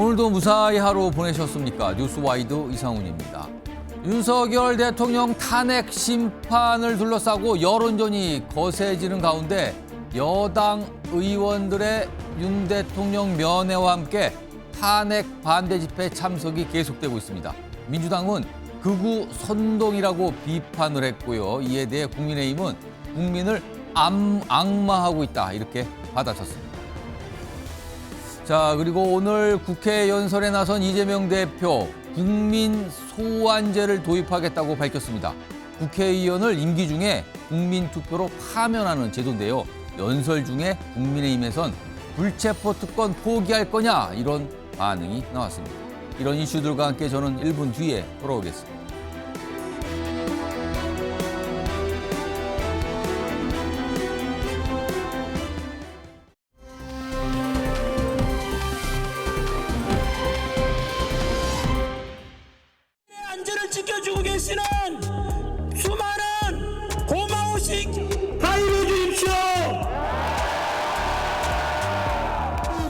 오늘도 무사히 하루 보내셨습니까? 뉴스와이드 이상훈입니다. 윤석열 대통령 탄핵 심판을 둘러싸고 여론전이 거세지는 가운데 여당 의원들의 윤 대통령 면회와 함께 탄핵 반대 집회 참석이 계속되고 있습니다. 민주당은 극우 선동이라고 비판을 했고요. 이에 대해 국민의힘은 국민을 악마하고 있다 이렇게 받아쳤습니다. 자, 그리고 오늘 국회 연설에 나선 이재명 대표 국민 소환제를 도입하겠다고 밝혔습니다. 국회의원을 임기 중에 국민투표로 파면하는 제도인데요. 연설 중에 국민의힘에선 불체포 특권 포기할 거냐 이런 반응이 나왔습니다. 이런 이슈들과 함께 저는 1분 뒤에 돌아오겠습니다. 안전을 지켜주고 계시는 수많은 고마우신 다 이루어 주십시오.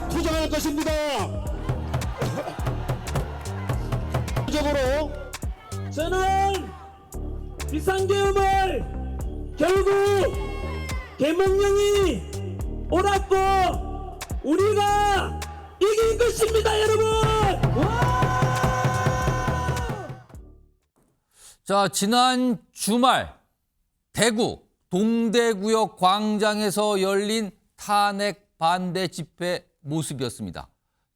투쟁할 것입니다. 적으로 저는 비상계엄을 결국 계몽령이 옳았고 우리가 이긴 것입니다, 여러분. 자, 지난 주말 대구 동대구역 광장에서 열린 탄핵 반대 집회 모습이었습니다.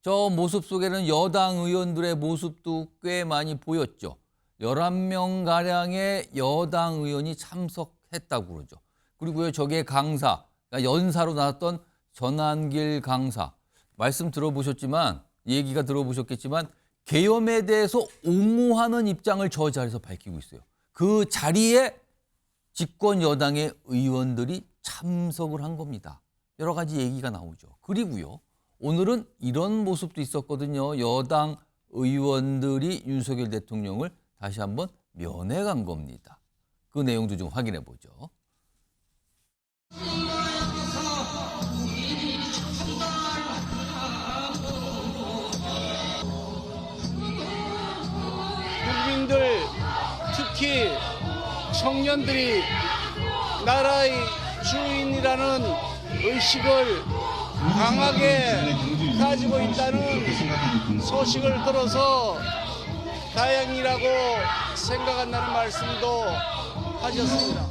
저 모습 속에는 여당 의원들의 모습도 꽤 많이 보였죠. 11명가량의 여당 의원이 참석했다고 그러죠. 그리고요, 저게 강사, 그러니까 연사로 나왔던 전한길 강사. 말씀 들어보셨지만, 얘기가 들어보셨겠지만 계엄에 대해서 옹호하는 입장을 저 자리에서 밝히고 있어요. 그 자리에 집권 여당의 의원들이 참석을 한 겁니다. 여러 가지 얘기가 나오죠. 그리고요, 오늘은 이런 모습도 있었거든요. 여당 의원들이 윤석열 대통령을 다시 한번 면회 간 겁니다. 그 내용도 좀 확인해 보죠. 국민들, 특히 청년들이 나라의 주인이라는 의식을 강하게 가지고 있다는 소식을 들어서 다행이라고 생각한다는 말씀도 하셨습니다.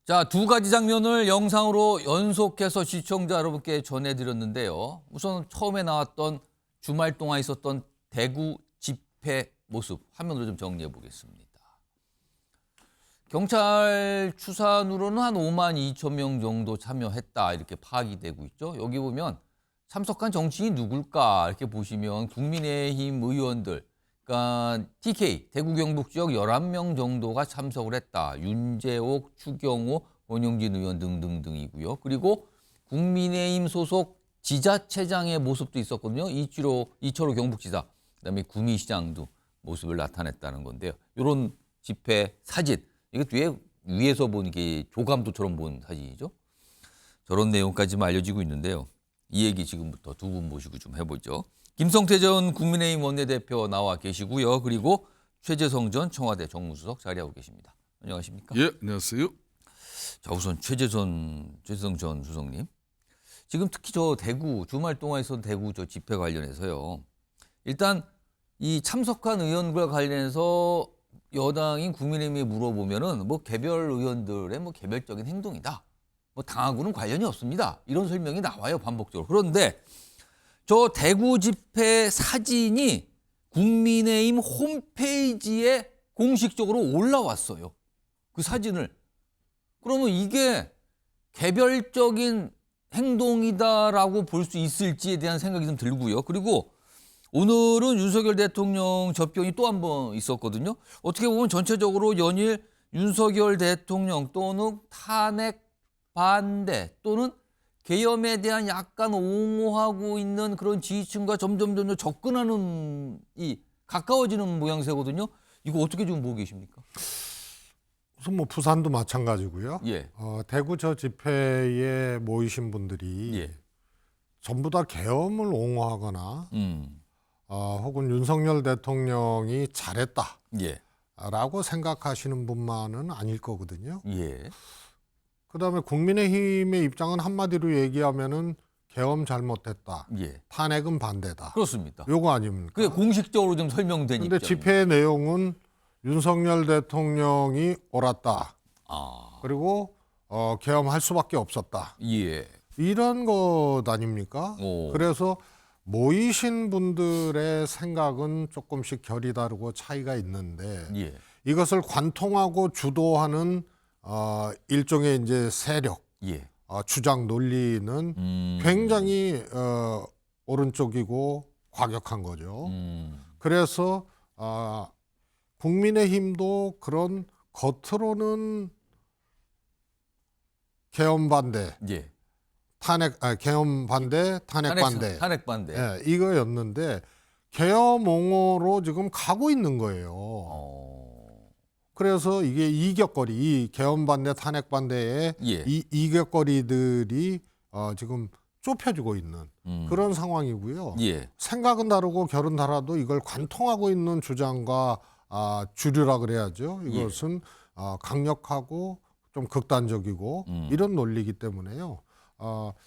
자, 두 가지 장면을 영상으로 연속해서 시청자 여러분께 전해드렸는데요. 우선 처음에 나왔던 주말 동안 있었던 대구 집회 모습 화면으로 좀 정리해 보겠습니다. 경찰 추산으로는 한 5만 2천 명 정도 참여했다 이렇게 파악이 되고 있죠. 여기 보면 참석한 정치인이 누굴까 이렇게 보시면 국민의힘 의원들, 그러니까 TK 대구 경북 지역 11명 정도가 참석을 했다. 윤재옥, 추경호, 원영진 의원 등등등이고요. 그리고 국민의힘 소속 지자체장의 모습도 있었거든요. 이철호 경북지사, 그다음에 구미시장도 모습을 나타냈다는 건데요. 이런 집회 사진, 이게 위에서 본 이게 조감도처럼 본 사진이죠. 저런 내용까지만 알려지고 있는데요. 이 얘기 지금부터 두 분 모시고 좀 해보죠. 김성태 전 국민의힘 원내대표 나와 계시고요. 그리고 최재성 전 청와대 정무수석 자리하고 계십니다. 안녕하십니까? 예, 안녕하세요. 자, 우선 최재성 전 수석님. 지금 특히 저 대구 주말 동안 있었던 대구 저 집회 관련해서요. 일단 이 참석한 의원과 관련해서 여당인 국민의힘이 물어보면은 뭐 개별 의원들의 뭐 개별적인 행동이다. 뭐 당하고는 관련이 없습니다. 이런 설명이 나와요, 반복적으로. 그런데 저 대구 집회 사진이 국민의힘 홈페이지에 공식적으로 올라왔어요. 그 사진을. 그러면 이게 개별적인 행동이다라고 볼 수 있을지에 대한 생각이 좀 들고요. 그리고 오늘은 윤석열 대통령 접견이 또 한 번 있었거든요. 어떻게 보면 전체적으로 연일 윤석열 대통령 또는 탄핵 반대 또는 계엄에 대한 약간 옹호하고 있는 그런 지지층과 점점 접근하는 가까워지는 모양새거든요. 이거 어떻게 좀 보고 계십니까? 우선 뭐 부산도 마찬가지고요. 예. 대구 저 집회에 모이신 분들이 예. 전부 다 계엄을 옹호하거나 혹은 윤석열 대통령이 잘했다. 예. 라고 생각하시는 분만은 아닐 거거든요. 예. 그다음에 국민의힘의 입장은 한마디로 얘기하면은 계엄 잘못했다. 예. 탄핵은 반대다. 그렇습니다. 요거 아닙니까? 그게 공식적으로 좀 설명된 근데 입장입니다. 집회 내용은 윤석열 대통령이 옳았다. 아. 그리고 계엄할 수밖에 없었다. 예. 이런 것 아닙니까? 오. 그래서 모이신 분들의 생각은 조금씩 결이 다르고 차이가 있는데 예. 이것을 관통하고 주도하는 일종의 이제 세력, 예. 주장 논리는 굉장히 오른쪽이고 과격한 거죠. 그래서 국민의힘도 그런 겉으로는 계엄 반대, 예. 계엄 반대, 탄핵 반대, 탄핵 반대. 예, 이거였는데 계엄 옹호로 지금 가고 있는 거예요. 그래서 이게 이격거리, 이 계엄 반대, 탄핵 반대의 예. 이 이격거리들이 지금 좁혀지고 있는 그런 상황이고요. 예. 생각은 다르고 결은 달라도 이걸 관통하고 있는 주장과 주류라 그래야죠. 이것은 강력하고 좀 극단적이고 이런 논리이기 때문에요.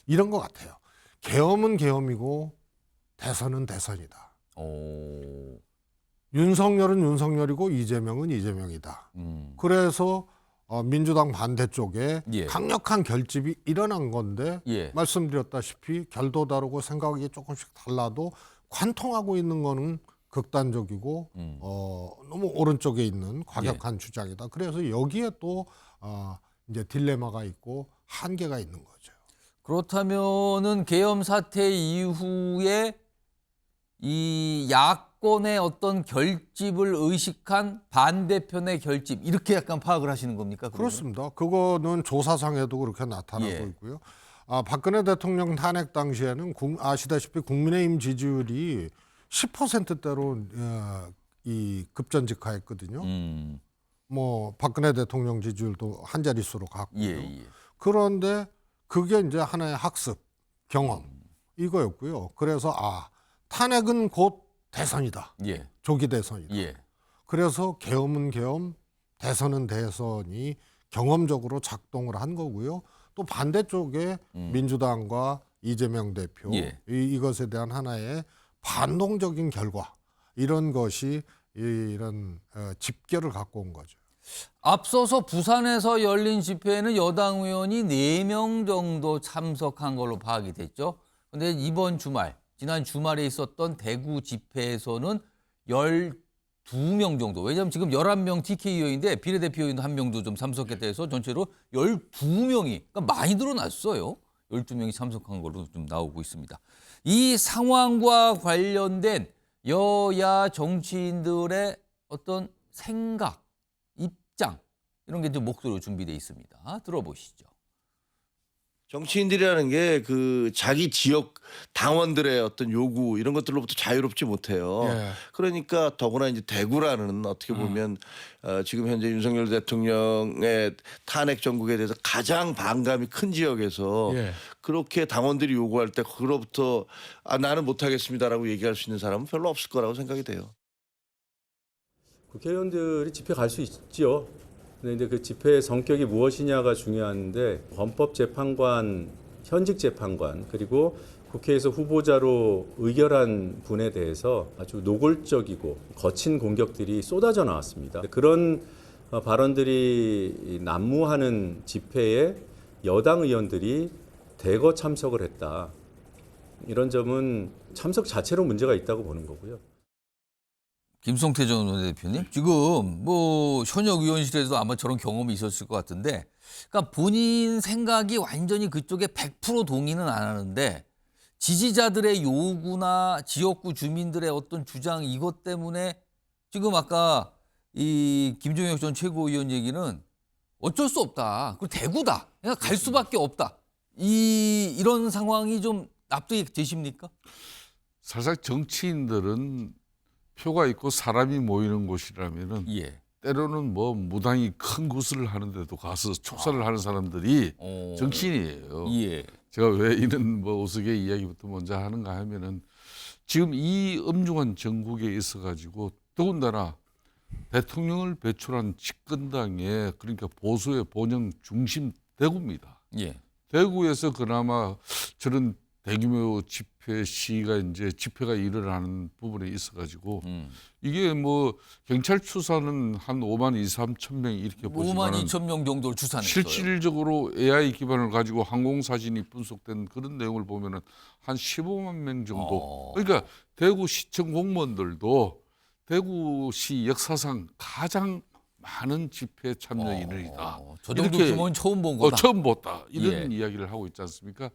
이런 것 같아요. 계엄은 계엄이고 대선은 대선이다. 오. 윤석열은 윤석열이고 이재명은 이재명이다. 그래서 민주당 반대쪽에 예. 강력한 결집이 일어난 건데 예. 말씀드렸다시피 결도 다르고 생각이 조금씩 달라도 관통하고 있는 거는 극단적이고 너무 오른쪽에 있는 과격한 주장이다. 그래서 여기에 또 이제 딜레마가 있고 한계가 있는 거죠. 그렇다면은 계엄 사태 이후에 이 야권의 어떤 결집을 의식한 반대편의 결집 이렇게 약간 파악을 하시는 겁니까? 그러면? 그렇습니다. 그거는 조사상에도 그렇게 나타나고 예. 있고요. 박근혜 대통령 탄핵 당시에는 아시다시피 국민의힘 지지율이 10%대로 이 급전직하했거든요. 뭐 박근혜 대통령 지지율도 한 자릿수로 갔고요. 예. 그런데 그게 이제 하나의 학습, 경험 이거였고요. 그래서 탄핵은 곧 대선이다. 예. 조기 대선이다. 예. 그래서 계엄은 계엄, 대선은 대선이 경험적으로 작동을 한 거고요. 또 반대쪽에 민주당과 이재명 대표 예. 이것에 대한 하나의 반동적인 결과 이런 것이 이런 집결을 갖고 온 거죠. 앞서서 부산에서 열린 집회에는 여당 의원이 4명 정도 참석한 걸로 파악이 됐죠. 그런데 이번 주말, 지난 주말에 있었던 대구 집회에서는 12명 정도. 왜냐하면 지금 11명 TK 의원인데 비례대표 의원도 1명도 좀 참석했다 해서 전체로 12명이, 그러니까 많이 늘어났어요. 12명이 참석한 걸로 좀 나오고 있습니다. 이 상황과 관련된 여야 정치인들의 어떤 생각, 입장 이런 게 좀 목소리로 준비되어 있습니다. 들어보시죠. 정치인들이라는 게 그 자기 지역 당원들의 어떤 요구 이런 것들로부터 자유롭지 못해요. 그러니까 더구나 이제 대구라는 어떻게 보면 지금 현재 윤석열 대통령의 탄핵 정국에 대해서 가장 반감이 큰 지역에서 그렇게 당원들이 요구할 때 그로부터 나는 못하겠습니다라고 얘기할 수 있는 사람은 별로 없을 거라고 생각이 돼요. 국회의원들이 집회 갈 수 있죠. 근데 그 집회의 성격이 무엇이냐가 중요한데 헌법재판관, 현직 재판관 그리고 국회에서 후보자로 의결한 분에 대해서 아주 노골적이고 거친 공격들이 쏟아져 나왔습니다. 그런 발언들이 난무하는 집회에 여당 의원들이 대거 참석을 했다. 이런 점은 참석 자체로 문제가 있다고 보는 거고요. 김성태 전 원내대표님, 지금 뭐 현역 의원실에서도 아마 저런 경험이 있었을 것 같은데, 그러니까 본인 생각이 완전히 그쪽에 100% 동의는 안 하는데 지지자들의 요구나 지역구 주민들의 어떤 주장 이것 때문에 지금 아까 이 김종혁 전 최고위원 얘기는 어쩔 수 없다. 그리고 대구다. 그러니까 갈 수밖에 없다. 이런 상황이 좀 납득이 되십니까? 사실 정치인들은 표가 있고 사람이 모이는 곳이라면은 예. 때로는 뭐 무당이 큰 구슬을 하는데도 가서 축사를 하는 사람들이 정치인이에요. 예. 제가 왜 이런 뭐 우스개 이야기부터 먼저 하는가 하면은 지금 이 엄중한 정국에 있어 가지고 더군다나 대통령을 배출한 집권당의 그러니까 보수의 본영 중심 대구입니다. 예. 대구에서 그나마 저런 대규모 집회 시위가 이제 집회가 일어나는 부분에 있어 가지고 이게 뭐 경찰 추산은 한 5만 2, 3천 명 이렇게 5만 보지만 2천 명 정도를 추산했어요. 실질적으로 AI 기반을 가지고 항공사진이 분석된 그런 내용을 보면은 한 15만 명 정도. 그러니까 대구시청 공무원들도 대구시 역사상 가장 많은 집회 참여인이다. 저 정도 규모는 처음 본 거다. 처음 봤다. 이런 이야기를 하고 있지 않습니까?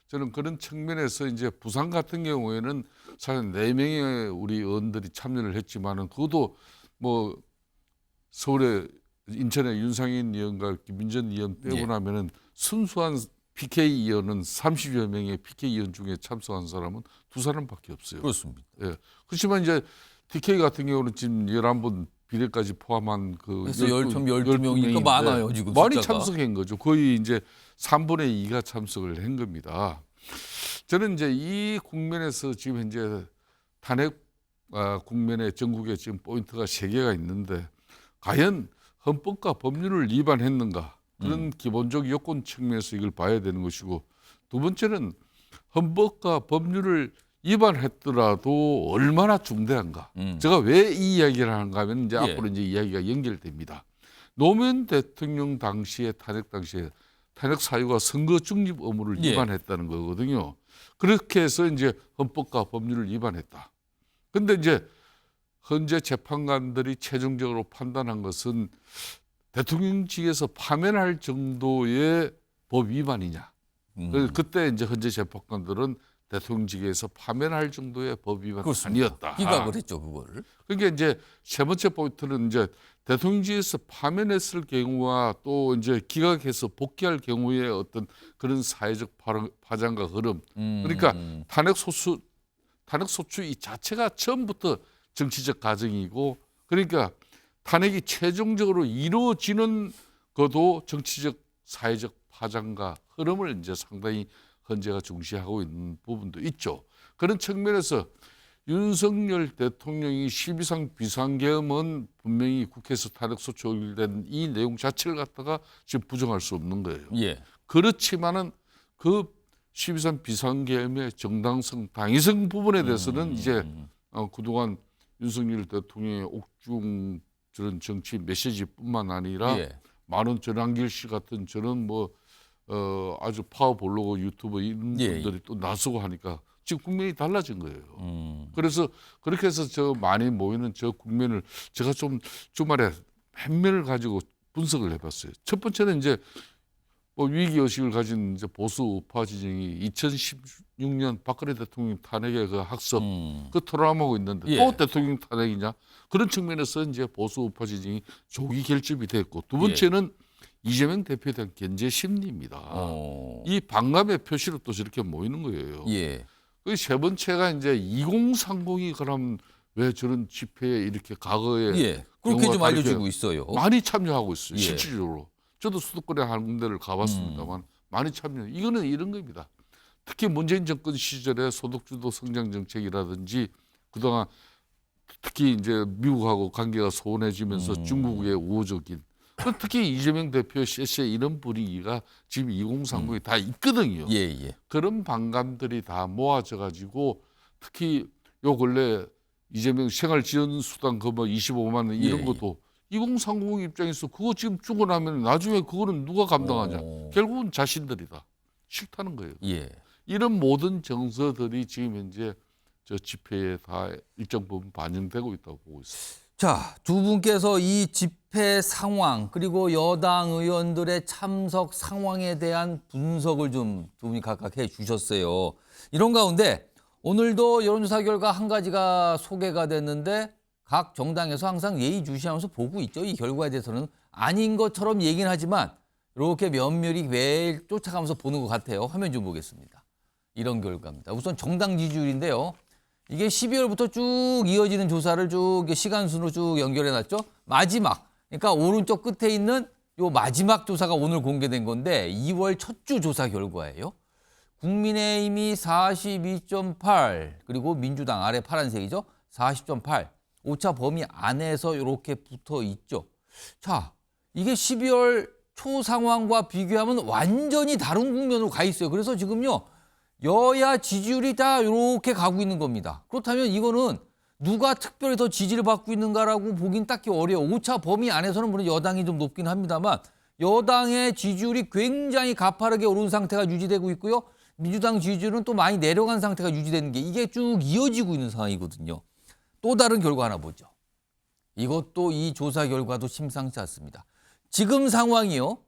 저는 그런 측면에서 이제 부산 같은 경우에는 사실 4명의 우리 의원들이 참여를 했지만은 그것도 뭐 서울에 인천의 윤상현 의원과 김민전 의원 빼고 나면은 순수한 PK 의원은 30여 명의 PK 의원 중에 참석한 사람은 2사람밖에 없어요. 그렇습니다. 예. 그렇지만 이제 TK 같은 경우는 지금 11분 비례까지 포함한 그 그래서 12명이니까 많아요, 지금 많이 숫자가. 참석한 거죠. 거의 이제 3분의 2가 참석을 한 겁니다. 저는 이제 이 국면에서 지금 현재 탄핵 국면에 전국에 지금 포인트가 3개가 있는데 과연 헌법과 법률을 위반했는가 그런 기본적 요건 측면에서 이걸 봐야 되는 것이고 두 번째는 헌법과 법률을 위반했더라도 얼마나 중대한가. 제가 왜 이 이야기를 하는가 하면 이제 앞으로 이제 이야기가 연결됩니다. 노무현 대통령 당시에 탄핵 당시에 탄핵 사유가 선거 중립 의무를 위반했다는 거거든요. 그렇게 해서 이제 헌법과 법률을 위반했다. 근데 이제 현재 재판관들이 최종적으로 판단한 것은 대통령직에서 파면할 정도의 법 위반이냐. 그때 이제 현재 재판관들은 대통령직에서 파면할 정도의 법 위반이 아니었다. 기각을 했죠, 그거를. 그러니까 이제 세 번째 포인트는 이제 대통령직에서 파면했을 경우와 또 이제 기각해서 복귀할 경우에 어떤 그런 사회적 파장과 흐름. 그러니까 탄핵 소추 이 자체가 처음부터 정치적 과정이고 그러니까 탄핵이 최종적으로 이루어지는 것도 정치적 사회적 파장과 흐름을 이제 상당히 헌재가 중시하고 있는 부분도 있죠. 그런 측면에서 윤석열 대통령이 12상 비상계엄은 분명히 국회에서 탄핵소추 의결된 이 내용 자체를 갖다가 지금 부정할 수 없는 거예요. 예. 그렇지만은 그 12상 비상계엄의 정당성, 당위성 부분에 대해서는 이제 그동안 윤석열 대통령의 옥중 저런 정치 메시지뿐만 아니라 많은 전한길 씨 같은 저런 뭐 아주 파워블로거 유튜버 이런 분들이 또 나서고 하니까 지금 국면이 달라진 거예요. 그래서 그렇게 해서 저 많이 모이는 저 국면을 제가 좀 주말에 몇 면을 가지고 분석을 해봤어요. 첫 번째는 이제 뭐 위기 의식을 가진 이제 보수 우파 진영이 2016년 박근혜 대통령 탄핵의 그 학습 그 트라우마고 있는데 또 대통령 탄핵이냐 그런 측면에서 이제 보수 우파 진영이 조기 결집이 됐고 두 번째는 이재명 대표에 대한 견제 심리입니다. 이 반감의 표시로 또 저렇게 모이는 거예요. 그 세 번째가 이제 2030이 그럼 왜 저런 집회에 이렇게 과거에 그렇게 좀 알려지고 있어요. 많이 참여하고 있어요. 실질적으로. 저도 수도권에 한 군데를 가봤습니다만 많이 참여. 이거는 이런 겁니다. 특히 문재인 정권 시절에 소득주도 성장 정책이라든지 그동안 특히 이제 미국하고 관계가 소원해지면서 중국의 우호적인 특히 이재명 대표 시에 이런 분위기가 지금 2030에 다 있거든요. 그런 반감들이 다 모아져 가지고 특히 요 근래 이재명 생활지원수당 그뭐 25만 원 이런 것도 2030 입장에서 그거 지금 주고 나면 나중에 그거는 누가 감당하냐. 결국은 자신들이다. 싫다는 거예요. 이런 모든 정서들이 지금 현재 저 집회에 다 일정 부분 반영되고 있다고 보고 있습니다. 자, 두 분께서 이 집회 상황 그리고 여당 의원들의 참석 상황에 대한 분석을 좀 두 분이 각각 해 주셨어요. 이런 가운데 오늘도 여론조사 결과 한 가지가 소개가 됐는데 각 정당에서 항상 예의주시하면서 보고 있죠. 이 결과에 대해서는 아닌 것처럼 얘기는 하지만 이렇게 면밀히 매일 쫓아가면서 보는 것 같아요. 화면 좀 보겠습니다. 이런 결과입니다. 우선 정당 지지율인데요. 이게 12월부터 쭉 이어지는 조사를 쭉 시간순으로 쭉 연결해놨죠. 마지막, 그러니까 오른쪽 끝에 있는 요 마지막 조사가 오늘 공개된 건데 2월 첫 주 조사 결과예요. 국민의힘이 42.8 그리고 민주당 아래 파란색이죠. 40.8 오차 범위 안에서 이렇게 붙어 있죠. 자, 이게 12월 초 상황과 비교하면 완전히 다른 국면으로 가 있어요. 그래서 지금요 여야 지지율이 다 이렇게 가고 있는 겁니다. 그렇다면 이거는 누가 특별히 더 지지를 받고 있는가라고 보긴 딱히 어려워요. 오차 범위 안에서는 물론 여당이 좀 높긴 합니다만 여당의 지지율이 굉장히 가파르게 오른 상태가 유지되고 있고요. 민주당 지지율은 또 많이 내려간 상태가 유지되는 게 이게 쭉 이어지고 있는 상황이거든요. 또 다른 결과 하나 보죠. 이것도 이 조사 결과도 심상치 않습니다. 지금 상황이요.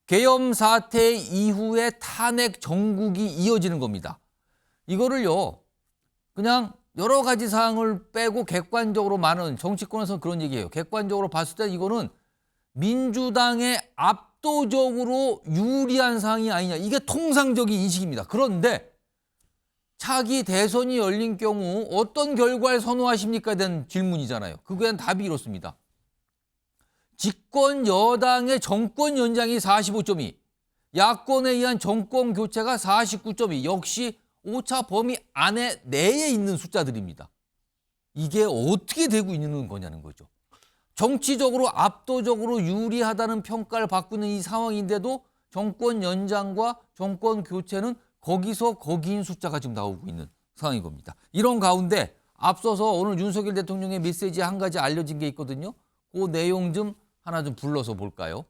계엄 사태 이후에 탄핵 정국이 이어지는 겁니다. 이거를요. 그냥 여러 가지 사항을 빼고 객관적으로 많은 정치권에서 그런 얘기예요. 객관적으로 봤을 때 이거는 민주당의 압도적으로 유리한 상황이 아니냐. 이게 통상적인 인식입니다. 그런데 차기 대선이 열린 경우 어떤 결과를 선호하십니까? 된 질문이잖아요. 그거에 대한 답이 이렇습니다. 집권 여당의 정권 연장이 45.2, 야권에 의한 정권 교체가 49.2, 역시 오차 범위 안에 내에 있는 숫자들입니다. 이게 어떻게 되고 있는 거냐는 거죠. 정치적으로 압도적으로 유리하다는 평가를 받고 있는 이 상황인데도 정권 연장과 정권 교체는 거기서 거기인 숫자가 지금 나오고 있는 상황인 겁니다. 이런 가운데 앞서서 오늘 윤석열 대통령의 메시지에 한 가지 알려진 게 있거든요. 그 내용 좀 하나 좀 불러서 볼까요?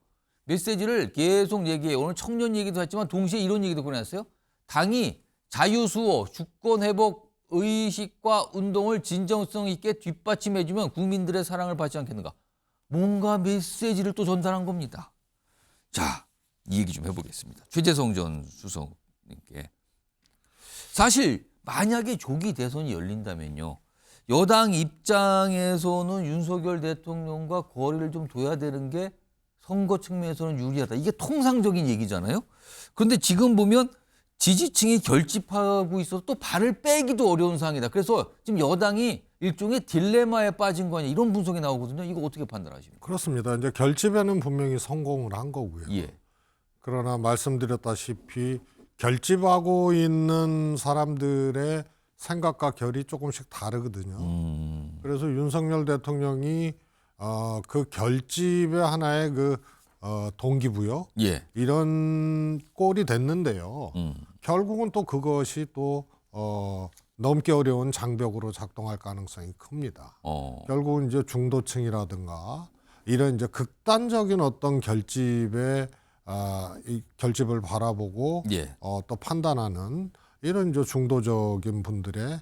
메시지를 계속 얘기해요. 오늘 청년 얘기도 했지만 동시에 이런 얘기도 꺼냈어요. 당이 자유수호, 주권회복 의식과 운동을 진정성 있게 뒷받침해주면 국민들의 사랑을 받지 않겠는가. 뭔가 메시지를 또 전달한 겁니다. 자, 이 얘기 좀 해보겠습니다. 최재성 전 수석님께. 사실 만약에 조기 대선이 열린다면요. 여당 입장에서는 윤석열 대통령과 거리를 좀 둬야 되는 게 선거 측면에서는 유리하다. 이게 통상적인 얘기잖아요. 그런데 지금 보면 지지층이 결집하고 있어서 또 발을 빼기도 어려운 상황이다. 그래서 지금 여당이 일종의 딜레마에 빠진 거 아니냐 이런 분석이 나오거든요. 이거 어떻게 판단하십니까? 그렇습니다. 이제 결집에는 분명히 성공을 한 거고요. 예. 그러나 말씀드렸다시피 결집하고 있는 사람들의 생각과 결이 조금씩 다르거든요. 그래서 윤석열 대통령이 그 결집의 하나의 그 동기부여 예. 이런 꼴이 됐는데요. 결국은 또 그것이 또 넘기 어려운 장벽으로 작동할 가능성이 큽니다. 결국은 이제 중도층이라든가 이런 이제 극단적인 어떤 결집의 이 결집을 바라보고 예. 또 판단하는 이런 이제 중도적인 분들의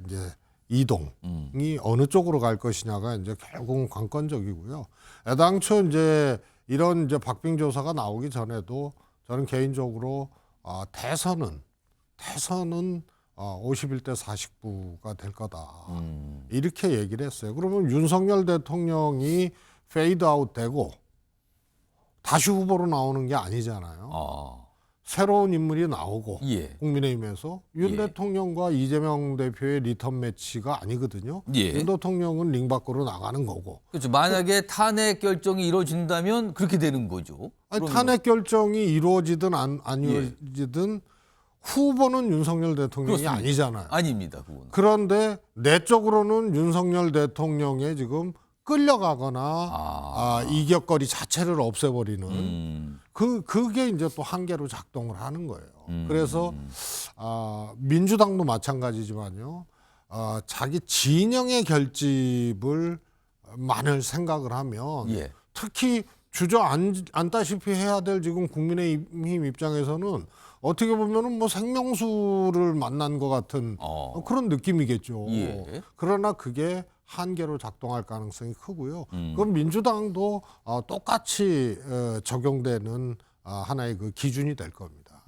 이제 이동이 어느 쪽으로 갈 것이냐가 이제 결국은 관건적이고요. 애당초 이제 이런 이제 박빙 조사가 나오기 전에도 저는 개인적으로 대선은 51대 49가 될 거다. 이렇게 얘기를 했어요. 그러면 윤석열 대통령이 페이드아웃 되고 다시 후보로 나오는 게 아니잖아요. 새로운 인물이 나오고 예. 국민의힘에서 윤 예. 대통령과 이재명 대표의 리턴 매치가 아니거든요. 예. 윤 대통령은 링 밖으로 나가는 거고. 그렇죠. 만약에 탄핵 결정이 이루어진다면 그렇게 되는 거죠. 아니, 그러면 탄핵 결정이 이루어지든 안 이루어지든 후보는 윤석열 대통령이 그렇습니다. 아니잖아요. 아닙니다. 그거는. 그런데 내적으로는 윤석열 대통령에 지금 끌려가거나 이격거리 자체를 없애버리는 그게 이제 또 한계로 작동을 하는 거예요. 그래서 민주당도 마찬가지지만요. 자기 진영의 결집을 만일 생각을 하면 예. 특히 주저앉다시피 해야 될 지금 국민의힘 입장에서는 어떻게 보면은 뭐 생명수를 만난 것 같은 그런 느낌이겠죠. 예. 그러나 그게 한계로 작동할 가능성이 크고요. 그럼 민주당도 똑같이 적용되는 하나의 그 기준이 될 겁니다.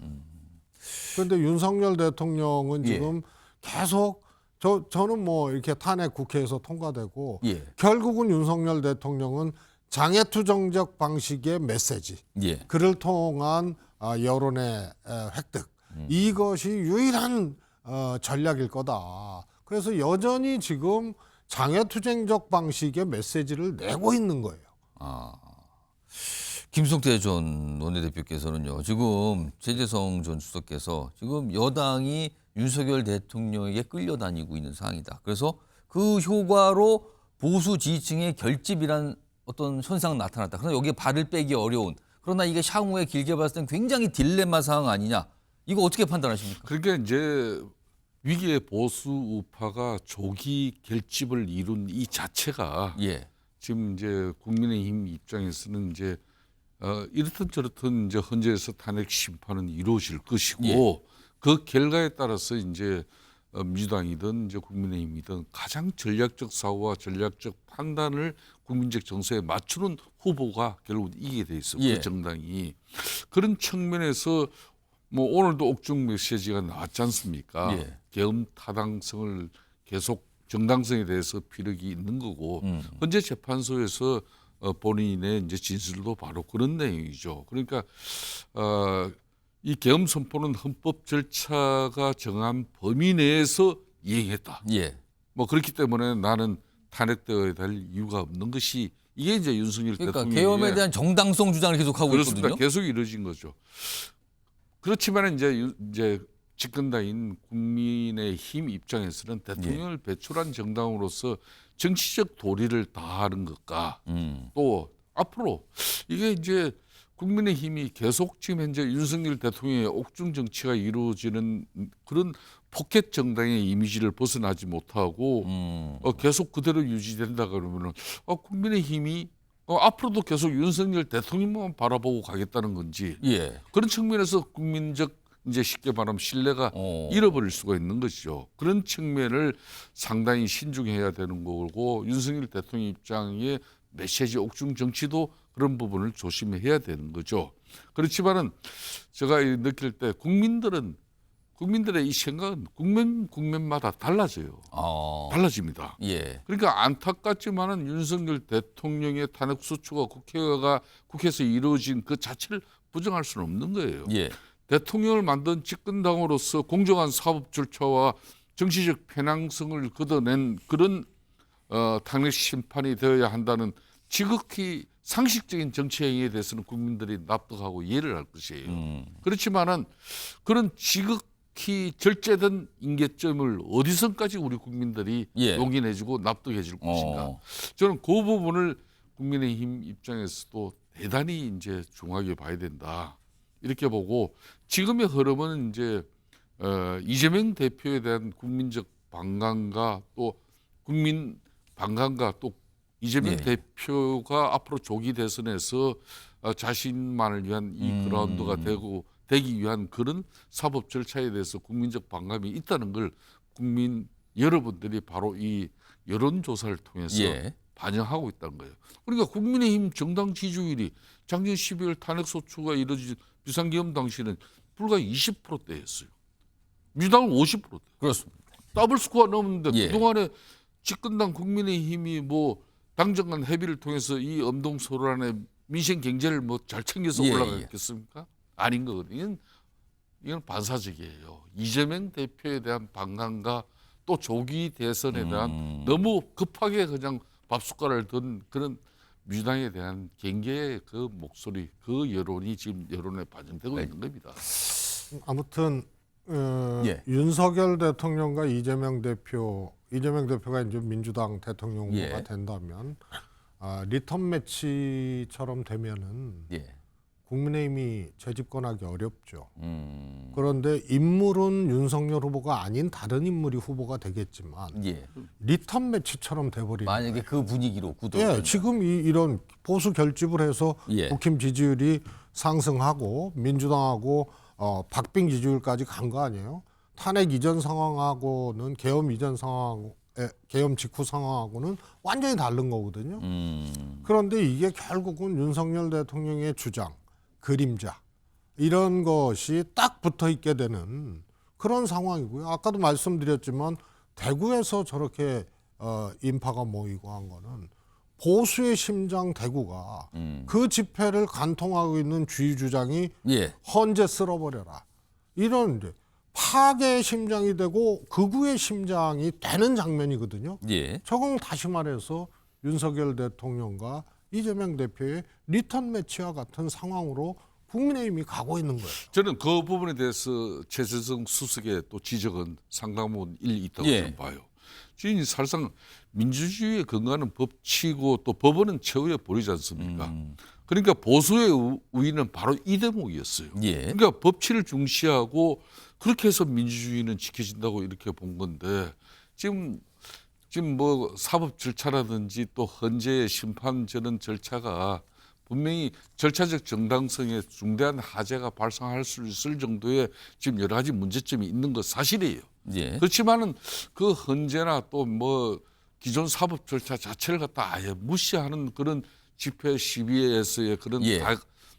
그런데 윤석열 대통령은 예. 지금 계속 저는 뭐 이렇게 탄핵 국회에서 통과되고 예. 결국은 윤석열 대통령은 장애투쟁적 방식의 메시지, 예. 그를 통한 여론의 획득, 이것이 유일한 전략일 거다. 그래서 여전히 지금 장애투쟁적 방식의 메시지를 내고 있는 거예요. 김성태 전 원내대표께서는요. 지금 최재성 전 수석께서 지금 여당이 윤석열 대통령에게 끌려다니고 있는 상황이다. 그래서 그 효과로 보수 지지층의 결집이란 어떤 현상 나타났다. 그러나 여기에 발을 빼기 어려운. 그러나 이게 향후에 길게 봤을 땐 굉장히 딜레마 상황 아니냐. 이거 어떻게 판단하십니까? 그러니까 이제 위기의 보수 우파가 조기 결집을 이룬 이 자체가 예. 지금 이제 국민의힘 입장에서는 이제 이렇든 저렇든 이제 헌재에서 탄핵 심판은 이루어질 것이고 예. 그 결과에 따라서 이제 민주당이든 이제 국민의힘이든 가장 전략적 사고와 전략적 판단을 국민적 정서에 맞추는 후보가 결국 이기게 돼 있어. 예. 그 정당이 그런 측면에서 뭐 오늘도 옥중 메시지가 나왔지 않습니까? 예. 계엄 타당성을 계속 정당성에 대해서 피력이 있는 거고 헌재 재판소에서 본인의 이제 진술도 바로 그런 내용이죠. 그러니까 이 계엄 선포는 헌법 절차가 정한 범위 내에서 이행했다. 예. 뭐 그렇기 때문에 나는 탄핵되어야 될 이유가 없는 것이 이게 이제 윤석열 그러니까 대통령의 계엄에 대한 정당성 주장을 계속하고 그렇습니다. 있거든요. 계속 이루어진 거죠. 그렇지만 이제 집권당인 국민의힘 입장에서는 대통령을 배출한 정당으로서 정치적 도리를 다하는 것과 또 앞으로 이게 이제 국민의힘이 계속 지금 현재 윤석열 대통령의 옥중 정치가 이루어지는 그런 포켓 정당의 이미지를 벗어나지 못하고 계속 그대로 유지된다 그러면은 국민의힘이 앞으로도 계속 윤석열 대통령만 바라보고 가겠다는 건지 예. 그런 측면에서 국민적 이제 쉽게 말하면 신뢰가 잃어버릴 수가 있는 것이죠. 그런 측면을 상당히 신중해야 되는 거고 윤석열 대통령 입장의 메시지 옥중 정치도 그런 부분을 조심해야 되는 거죠. 그렇지만은 제가 느낄 때 국민들의 이 생각은 국면마다 달라져요. 달라집니다. 예. 그러니까 안타깝지만은 윤석열 대통령의 탄핵 소추가 국회에서 이루어진 그 자체를 부정할 수는 없는 거예요. 예. 대통령을 만든 집권당으로서 공정한 사법 절차와 정치적 편향성을 걷어낸 그런 탄핵 심판이 되어야 한다는 지극히 상식적인 정치 행위에 대해서는 국민들이 납득하고 이해를 할 것이에요. 그렇지만은 그런 지극히 절제된 임계점을 어디선까지 우리 국민들이 예. 용인해주고 납득해 줄 것인가. 저는 그 부분을 국민의힘 입장에서도 대단히 이제 중하게 봐야 된다. 이렇게 보고 지금의 흐름은 이제 이재명 대표에 대한 국민적 반감과 또 국민 반감과 또 이재명 예. 대표가 앞으로 조기 대선에서 자신만을 위한 이 그라운드가 되기 위한 그런 사법 절차에 대해서 국민적 반감이 있다는 걸 국민 여러분들이 바로 이 여론조사를 통해서 예. 반영하고 있다는 거예요. 그러니까 국민의힘 정당 지지율이 작년 12월 탄핵소추가 이루어진 비상계엄 당시에는 불과 20%대였어요. 민주당은 50%대. 그렇습니다. 더블 스코어 넘었는데 예. 그동안에 집권당 국민의힘이 뭐 당정간 협의를 통해서 이 엄동소란의 민생 경제를 뭐 잘 챙겨서 예, 올라가겠습니까? 아닌 거거든요. 이건 반사적이에요. 이재명 대표에 대한 반감과 또 조기 대선에 대한 너무 급하게 그냥 밥숟가락을 든 그런 민주당에 대한 경계의 그 목소리, 그 여론이 지금 여론에 반영되고 있는 겁니다. 아무튼 예. 윤석열 대통령과 이재명 대표가 이제 민주당 대통령 후보가 예. 된다면 리턴 매치처럼 되면은 예. 국민의힘이 재집권하기 어렵죠. 그런데 인물은 윤석열 후보가 아닌 다른 인물이 후보가 되겠지만 예. 리턴 매치처럼 돼버리는 만약에 그 분위기로 구도. 예, 지금 이런 보수 결집을 해서 예. 국힘 지지율이 상승하고 민주당하고 박빙 지지율까지 간 거 아니에요? 탄핵 이전 상황하고는 계엄 이전 상황, 계엄 직후 상황하고는 완전히 다른 거거든요. 그런데 이게 결국은 윤석열 대통령의 주장, 그림자 이런 것이 딱 붙어 있게 되는 그런 상황이고요. 아까도 말씀드렸지만 대구에서 저렇게 인파가 모이고 한 거는 보수의 심장 대구가 그 집회를 관통하고 있는 주의 주장이 예. 헌재 쓸어버려라. 이런 이제 파괴의 심장이 되고 극우의 심장이 되는 장면이거든요. 예. 저건 다시 말해서 윤석열 대통령과 이재명 대표의 리턴 매치와 같은 상황으로 국민의힘이 가고 있는 거예요. 저는 그 부분에 대해서 최재성 수석의 또 지적은 상당 부분 일리 있다고 예. 저는 봐요. 지금 사실상 민주주의의 근간은 법치고 또 법원은 최후의 보리지 않습니까? 그러니까 보수의 우위는 바로 이 대목이었어요. 예. 그러니까 법치를 중시하고 그렇게 해서 민주주의는 지켜진다고 이렇게 본 건데 지금 뭐 사법 절차라든지 또 헌재의 심판 저런 절차가 분명히 절차적 정당성에 중대한 하자가 발생할 수 있을 정도의 지금 여러 가지 문제점이 있는 것 사실이에요. 예. 그렇지만은 그 헌재나 또 뭐 기존 사법 절차 자체를 갖다 아예 무시하는 그런 집회 시위에서의 그런 예.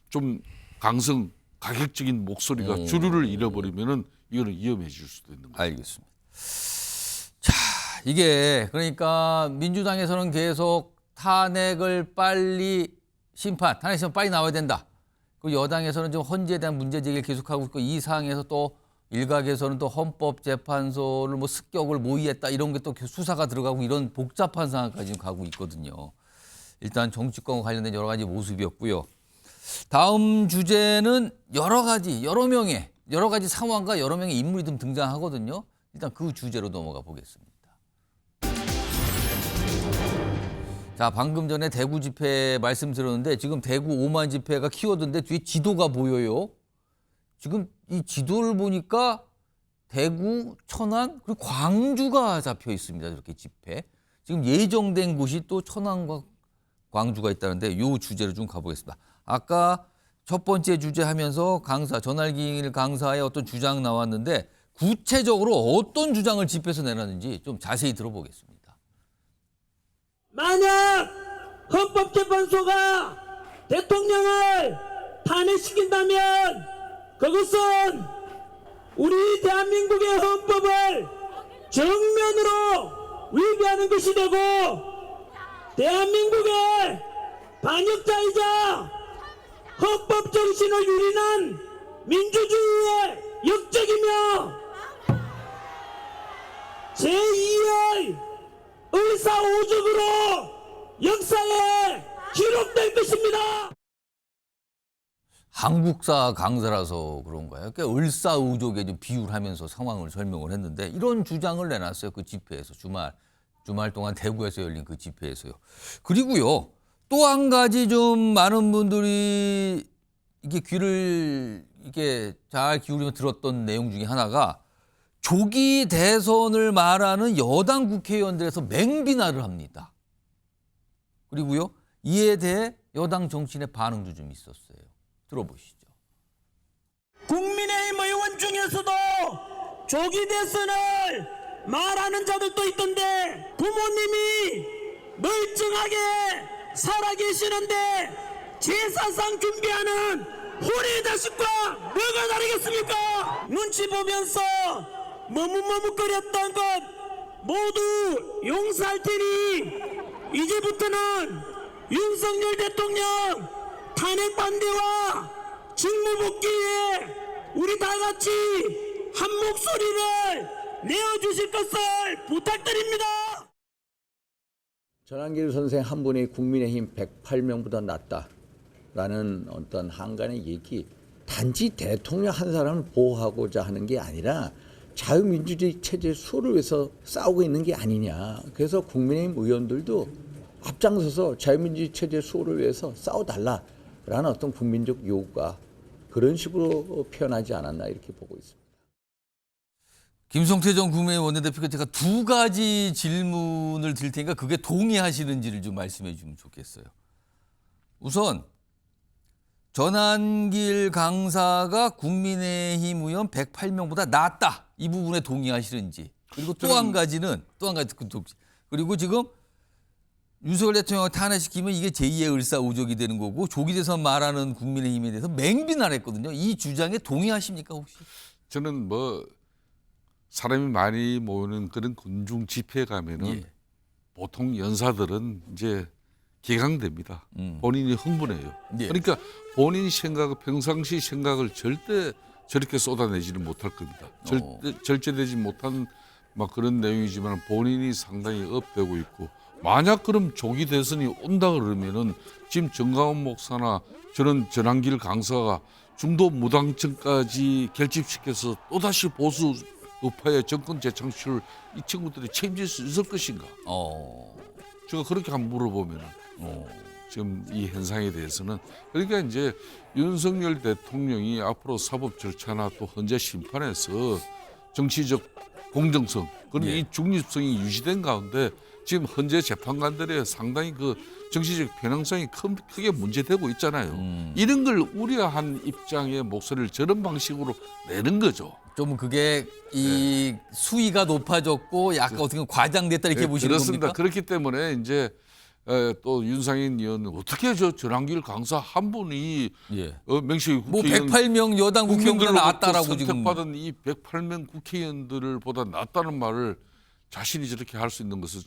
좀 강성 가격적인 목소리가 주류를 잃어버리면은 이거는 위험해질 수도 있는 거죠. 알겠습니다. 자, 이게 그러니까 민주당에서는 계속 탄핵을 빨리 탄핵 심판 빨리 나와야 된다. 그 여당에서는 좀 헌재에 대한 문제 제기를 계속하고 있고 이 상황에서 또 일각에서는 또 헌법재판소를 뭐 습격을 모의했다 이런 게 또 수사가 들어가고 이런 복잡한 상황까지 가고 있거든요. 일단 정치권과 관련된 여러 가지 모습이었고요. 다음 주제는 여러 가지 상황과 여러 명의 인물이 좀 등장하거든요. 일단 그 주제로 넘어가 보겠습니다. 자, 방금 전에 대구 집회 말씀드렸는데 지금 대구 5만 집회가 키워드인데 뒤에 지도가 보여요. 지금 이 지도를 보니까 대구, 천안, 그리고 광주가 잡혀 있습니다. 이렇게 집회. 지금 예정된 곳이 또 천안과 광주가 있다는데 이 주제로 좀 가보겠습니다. 아까 첫 번째 주제 하면서 전할길 강사의 어떤 주장 나왔는데 구체적으로 어떤 주장을 집회에서 내놨는지 좀 자세히 들어보겠습니다. 만약 헌법재판소가 대통령을 탄핵시킨다면 그것은 우리 대한민국의 헌법을 정면으로 위배하는 것이 되고 대한민국의 반역자이자 헌법 정신을 유린한 민주주의의 역적이며 제2의 의사오적으로 역사에 기록될 것입니다. 한국사 강사라서 그런가요? 그러니까 을사오적에 좀 비유를 하면서 상황을 설명을 했는데 이런 주장을 내놨어요. 그 집회에서 주말 동안 대구에서 열린 그 집회에서요. 그리고요 또 한 가지 좀 많은 분들이 이게 귀를 이렇게 잘 기울이며 들었던 내용 중에 하나가 조기 대선을 말하는 여당 국회의원들에서 맹비난을 합니다. 그리고요 이에 대해 여당 정치인의 반응도 좀 있었어요. 들어보시죠. 국민의힘 의원 중에서도 조기 대선을 말하는 자들도 있던데 부모님이 멀쩡하게 살아계시는데 제사상 준비하는 혼의 자식과 뭐가 다르겠습니까? 눈치 보면서 머뭇머뭇거렸던 것 모두 용서할 테니 이제부터는 윤석열 대통령 탄핵 반대와 직무 복귀에 우리 다 같이 한 목소리를 내어주실 것을 부탁드립니다. 전한길 선생 한 분이 국민의힘 108명보다 낫다라는 어떤 한간의 얘기, 단지 대통령 한 사람을 보호하고자 하는 게 아니라 자유민주주의 체제 수호를 위해서 싸우고 있는 게 아니냐. 그래서 국민의힘 의원들도 앞장서서 자유민주주의 체제 수호를 위해서 싸워달라라는 어떤 국민적 요구가 그런 식으로 표현하지 않았나 이렇게 보고 있습니다. 김성태 전 국민의힘 원내대표가 제가 두 가지 질문을 드릴 테니까 그게 동의하시는지를 좀 말씀해 주면 좋겠어요. 우선 전한길 강사가 국민의힘 의원 108명보다 낫다. 이 부분에 동의하시는지. 그리고 또 한 가지 그리고 지금 윤석열 대통령을 탄핵시키면 이게 제2의 을사오적이 되는 거고 조기 대선 말하는 국민의힘에 대해서 맹비난했거든요. 이 주장에 동의하십니까 혹시? 저는 뭐 사람이 많이 모이는 그런 군중 집회에 가면은 예. 보통 연사들은 이제 개강됩니다. 본인이 흥분해요. 예. 그러니까 본인 평상시 생각을 절대 저렇게 쏟아내지는 못할 겁니다. 절제되지 못한 막 그런 내용이지만 본인이 상당히 업되고 있고 만약 그럼 조기 대선이 온다 그러면은 지금 정강원 목사나 저런 전한길 강사가 중도 무당층까지 결집시켜서 또다시 보수 우파의 정권 재창출을 이 친구들이 책임질 수 있을 것인가? 제가 그렇게 한번 물어보면은 지금 이 현상에 대해서는 그러니까 이제 윤석열 대통령이 앞으로 사법 절차나 또 헌재 심판에서 정치적 공정성 그런 이 중립성이 유지된 가운데 지금 헌재 재판관들의 상당히 그 정치적 편향성이 크게 문제되고 있잖아요. 이런 걸 우려한 입장의 목소리를 저런 방식으로 내는 거죠. 좀 그게 이 수위가 높아졌고 약간 어떻게 보면 과장됐다 이렇게 보시는 그렇습니다. 겁니까? 그렇기 때문에 이제 또 윤상현 의원은 어떻게 저 전한길 강사 한 분이 명식이 뭐 국회의원 108명 여당 국회의원보다 국민들로부터 낫다라고 지금. 선택받은 이 108명 국회의원들보다 낫다는 말을 자신이 저렇게 할 수 있는 것은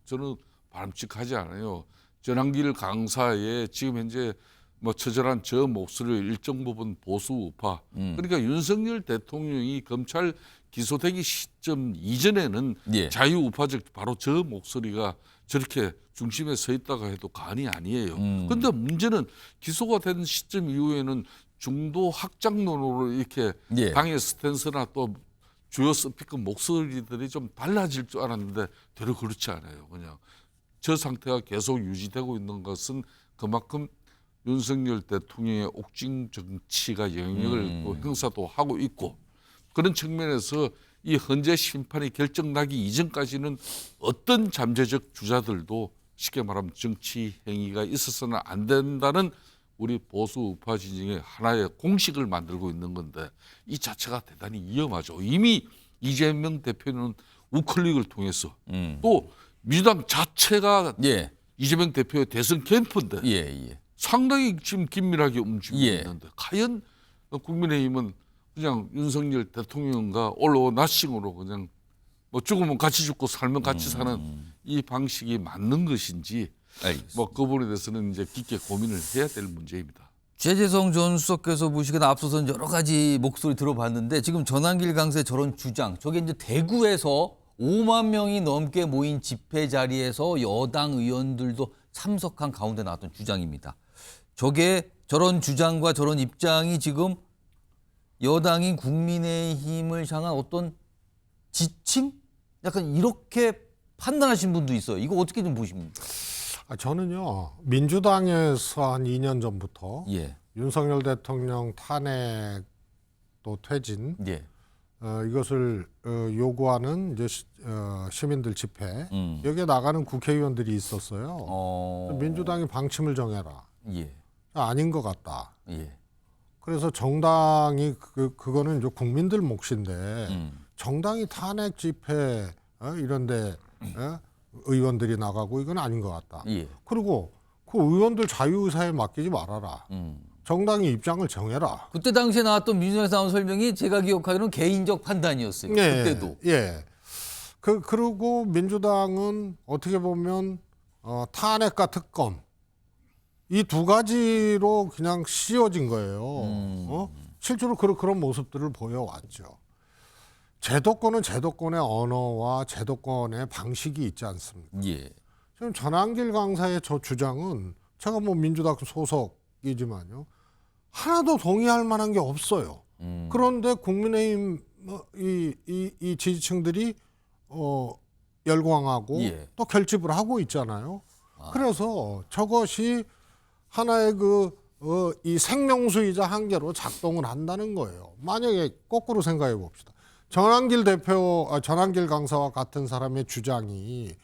저는 바람직하지 않아요. 전한길 강사의 지금 현재 뭐 처절한 저 목소리를 일정 부분 보수 우파 그러니까 윤석열 대통령이 검찰 기소되기 시점 이전에는 자유우파적 바로 저 목소리가 저렇게 중심에 서 있다가 해도 과언이 아니에요. 그런데 문제는 기소가 된 시점 이후에는 중도 확장론으로 이렇게 당의 스탠스나 또 주요 스피커 목소리들이 좀 달라질 줄 알았는데 되려 그렇지 않아요. 그냥 저 상태가 계속 유지되고 있는 것은 그만큼 윤석열 대통령의 옥중 정치가 영향을 또 행사도 하고 있고 그런 측면에서 이 헌재 심판이 결정나기 이전까지는 어떤 잠재적 주자들도 쉽게 말하면 정치 행위가 있어서는 안 된다는 우리 보수 우파 진영의 하나의 공식을 만들고 있는 건데 이 자체가 대단히 위험하죠. 이미 이재명 대표는 우클릭을 통해서 또 민주당 자체가 이재명 대표의 대선 캠프인데 상당히 지금 긴밀하게 움직이고 있는데 과연 국민의힘은 그냥 윤석열 대통령과 올로 나싱으로 그냥 뭐 죽으면 같이 죽고 살면 같이 사는 이 방식이 맞는 것인지 뭐 그 부분에 대해서는 이제 깊게 고민을 해야 될 문제입니다. 최재성 전 수석께서 보시기에 앞서서는 여러 가지 목소리 들어봤는데 지금 전한길 강사의 저런 주장, 저게 이제 대구에서 5만 명이 넘게 모인 집회 자리에서 여당 의원들도 참석한 가운데 나왔던 주장입니다. 저게 저런 주장과 저런 입장이 지금 여당인 국민의힘을 향한 어떤 지침? 약간 이렇게 판단하신 분도 있어요. 이거 어떻게 좀 보십니까? 저는요 민주당에서 한 2년 전부터 윤석열 대통령 탄핵 또 퇴진 이것을 요구하는 이제 시민들 집회 여기에 나가는 국회의원들이 있었어요. 민주당이 방침을 정해라. 아닌 것 같다. 그래서 정당이 그거는 이제 국민들 몫인데 정당이 탄핵 집회 이런데 의원들이 나가고 이건 아닌 것 같다. 그리고 그 의원들 자유의사에 맡기지 말아라. 정당이 입장을 정해라. 그때 당시에 나왔던 민주당에서 나온 설명이 제가 기억하기로는 개인적 판단이었어요. 그때도. 그리고 민주당은 어떻게 보면 탄핵과 특검 이 두 가지로 그냥 씌워진 거예요. 실제로 그런 모습들을 보여왔죠. 제도권은 제도권의 언어와 제도권의 방식이 있지 않습니까? 지금 전한길 강사의 저 주장은 제가 뭐 민주당 소속이지만요. 하나도 동의할 만한 게 없어요. 그런데 국민의힘 이 지지층들이 열광하고 또 결집을 하고 있잖아요. 그래서 저것이 하나의 이 생명수이자 한계로 작동을 한다는 거예요. 만약에 거꾸로 생각해 봅시다. 전한길 강사와 같은 사람의 주장이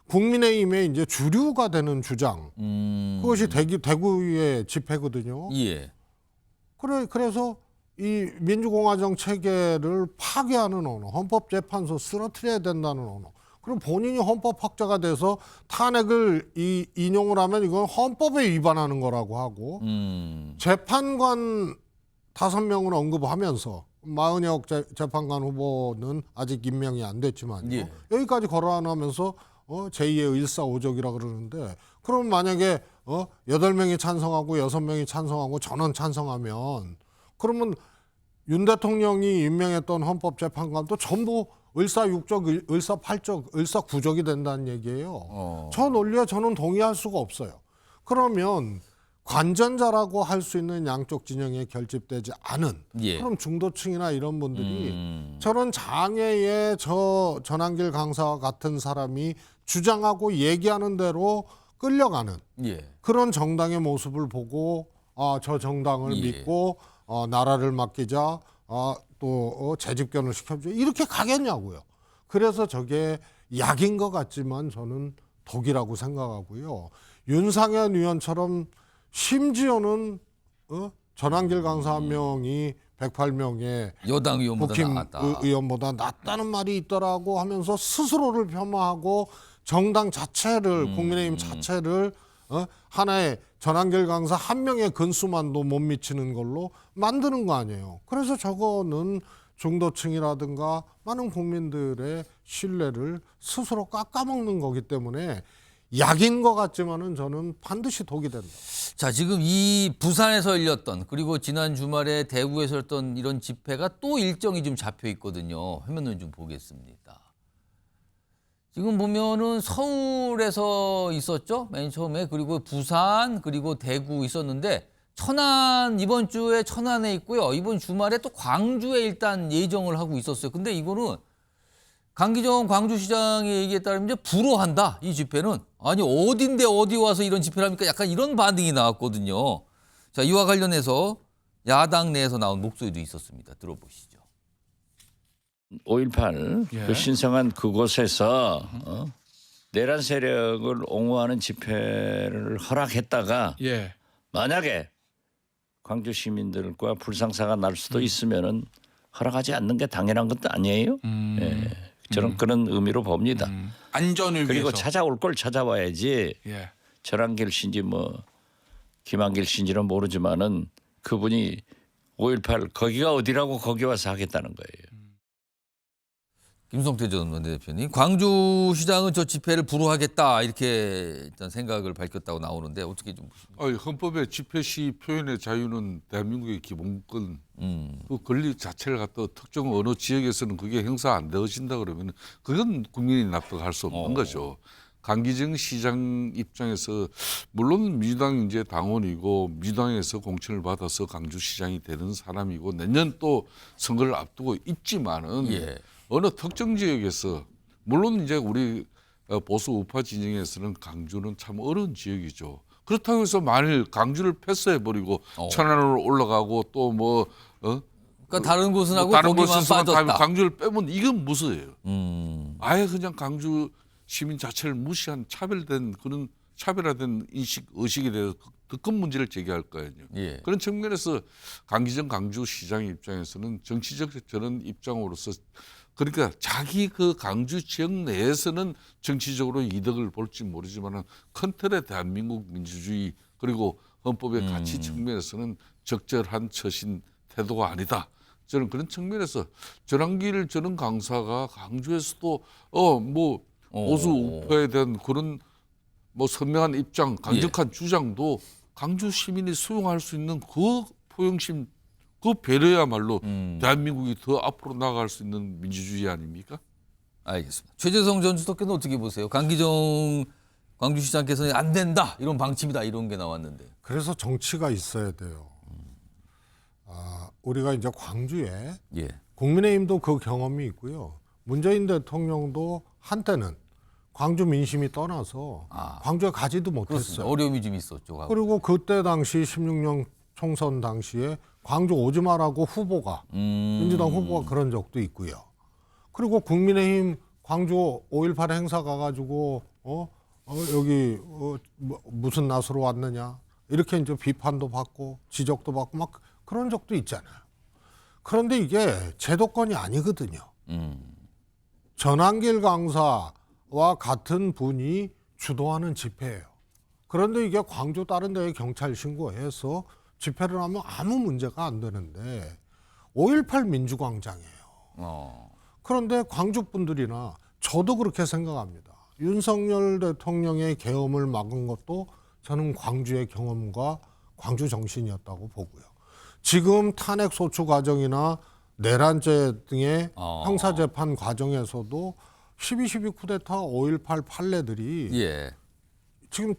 국민의힘의 이제 주류가 되는 주장. 그것이 대구의 집회거든요. 그래서 이 민주공화정 체계를 파괴하는 언어, 헌법재판소 쓰러뜨려야 된다는 언어. 그럼 본인이 헌법학자가 돼서 탄핵을 인용을 하면 이건 헌법에 위반하는 거라고 하고 재판관 5명을 언급하면서 마은혁 재판관 후보는 아직 임명이 안 됐지만요. 여기까지 거론하면서 제2의 일사오적이라 그러는데 그럼 만약에 8명이 찬성하고 6명이 찬성하고 전원 찬성하면 그러면 윤 대통령이 임명했던 헌법재판관도 전부 을사육적, 을사팔적, 을사구적이 된다는 얘기예요. 저 논리에 저는 동의할 수가 없어요. 그러면 관전자라고 할 수 있는 양쪽 진영에 결집되지 않은 예. 그럼 중도층이나 이런 분들이 저런 장애의 저 전한길 강사와 같은 사람이 주장하고 얘기하는 대로 끌려가는 예. 그런 정당의 모습을 보고 저 정당을 예. 믿고 나라를 맡기자 또 재집권을 시켜줘 이렇게 가겠냐고요. 그래서 저게 약인 것 같지만 저는 독이라고 생각하고요. 윤상현 의원처럼 심지어는 전한길 강사 한 명이 108명의 여당 의원보다 국힘 나았다. 의원보다 낫다는 말이 있더라고 하면서 스스로를 폄하하고 정당 자체를 국민의힘 자체를 하나의 전한길 강사 한 명의 근수만도 못 미치는 걸로 만드는 거 아니에요. 그래서 저거는 중도층이라든가 많은 국민들의 신뢰를 스스로 깎아먹는 거기 때문에 약인 것 같지만은 저는 반드시 독이 된다. 자, 지금 이 부산에서 열렸던 그리고 지난 주말에 대구에서 열렸던 이런 집회가 또 일정이 좀 잡혀 있거든요. 화면을 좀 보겠습니다. 지금 보면은 서울에서 있었죠. 맨 처음에. 그리고 부산 그리고 대구 있었는데 천안 이번 주에 천안에 있고요. 이번 주말에 또 광주에 일단 예정을 하고 있었어요. 근데 이거는 강기정 광주시장의 얘기에 따르면 이제 불허한다. 이 집회는. 아니 어딘데 어디 와서 이런 집회를 합니까? 약간 이런 반응이 나왔거든요. 자, 이와 관련해서 야당 내에서 나온 목소리도 있었습니다. 들어보시죠. 5.18 그 신성한 그곳에서 내란 세력을 옹호하는 집회를 허락했다가 만약에 광주 시민들과 불상사가 날 수도 있으면은 허락하지 않는 게 당연한 것도 아니에요. 예. 저는 그런 의미로 봅니다. 안전을 그리고 위해서. 찾아올 걸 찾아와야지. 전한길 씨인지 뭐 김한길 씨인지는 모르지만은 그분이 5.18 거기가 어디라고 거기 와서 하겠다는 거예요. 김성태 전 원내대표님, 광주시장은 저 집회를 불허하겠다 이렇게 일단 생각을 밝혔다고 나오는데 어떻게 좀 보십니까? 헌법의 집회 시 표현의 자유는 대한민국의 기본권, 그 권리 자체를 갖다 특정 어느 지역에서는 그게 행사 안 되어진다 그러면 그건 국민이 납득할 수 없는 거죠. 강기정 시장 입장에서 물론 민주당 이제 당원이고 민주당에서 공천을 받아서 강주시장이 되는 사람이고 내년 또 선거를 앞두고 있지만은 어느 특정 지역에서 물론 이제 우리 보수 우파 진영에서는 강주는 참 어려운 지역이죠. 그렇다고 해서 만일 강주를 패스해버리고 천안으로 올라가고 또 뭐 그러니까 다른 곳은 하고 다른 거기만 곳에서 빠졌다. 강주를 빼면 이건 무서워요. 아예 그냥 강주 시민 자체를 무시한 차별된 그런 차별화된 의식에 대해서 더 큰 문제를 제기할 거예요. 그런 측면에서 강기정 강주시장 입장에서는 정치적 저런 입장으로서 그러니까 자기 그 강주 지역 내에서는 정치적으로 이득을 볼지 모르지만은 큰 틀의 대한민국 민주주의 그리고 헌법의 가치 측면에서는 적절한 처신 태도가 아니다. 저는 그런 측면에서 전한길 저런 강사가 강주에서도 뭐 보수 우파에 대한 그런 뭐 선명한 입장, 강력한 주장도 강주 시민이 수용할 수 있는 그 포용심, 그 배려야말로 대한민국이 더 앞으로 나아갈 수 있는 민주주의 아닙니까? 알겠습니다. 최재성 전 수석께서는 어떻게 보세요? 강기정 광주시장께서는 안 된다 이런 방침이다 이런 게 나왔는데. 그래서 정치가 있어야 돼요. 우리가 이제 광주에 국민의힘도 그 경험이 있고요. 문재인 대통령도 한때는 광주 민심이 떠나서 광주에 가지도 못했어요. 어려움이 좀 있었죠. 그리고 그때 당시 16년 총선 당시에 광주 오지 마라고 후보가 민주당 후보가 그런 적도 있고요. 그리고 국민의힘 광주 5.18 행사 가가지고 여기 무슨 낯으로 왔느냐 이렇게 이제 비판도 받고 지적도 받고 막 그런 적도 있잖아요. 그런데 이게 제도권이 아니거든요. 전한길 강사와 같은 분이 주도하는 집회예요. 그런데 이게 광주 다른 데에 경찰 신고해서 집회를 하면 아무 문제가 안 되는데 5.18 민주광장이에요. 그런데 광주 분들이나 저도 그렇게 생각합니다. 윤석열 대통령의 계엄을 막은 것도 저는 광주의 경험과 광주 정신이었다고 보고요. 지금 탄핵 소추 과정이나 내란죄 등의 아. 형사재판 과정에서도 12.12 쿠데타 5.18 판례들이 예. 지금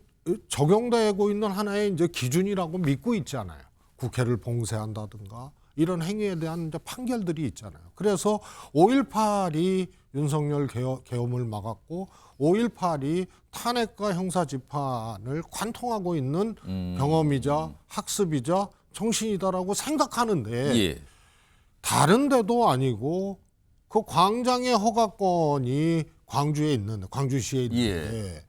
적용되고 있는 하나의 이제 기준이라고 믿고 있잖아요. 국회를 봉쇄한다든가 이런 행위에 대한 이제 판결들이 있잖아요. 그래서 5.18이 윤석열 계엄을 막았고 5.18이 탄핵과 형사 재판을 관통하고 있는 경험이자 학습이자 정신이다라고 생각하는데 예. 다른 데도 아니고 그 광장의 허가권이 광주에 있는데 광주시에 있는데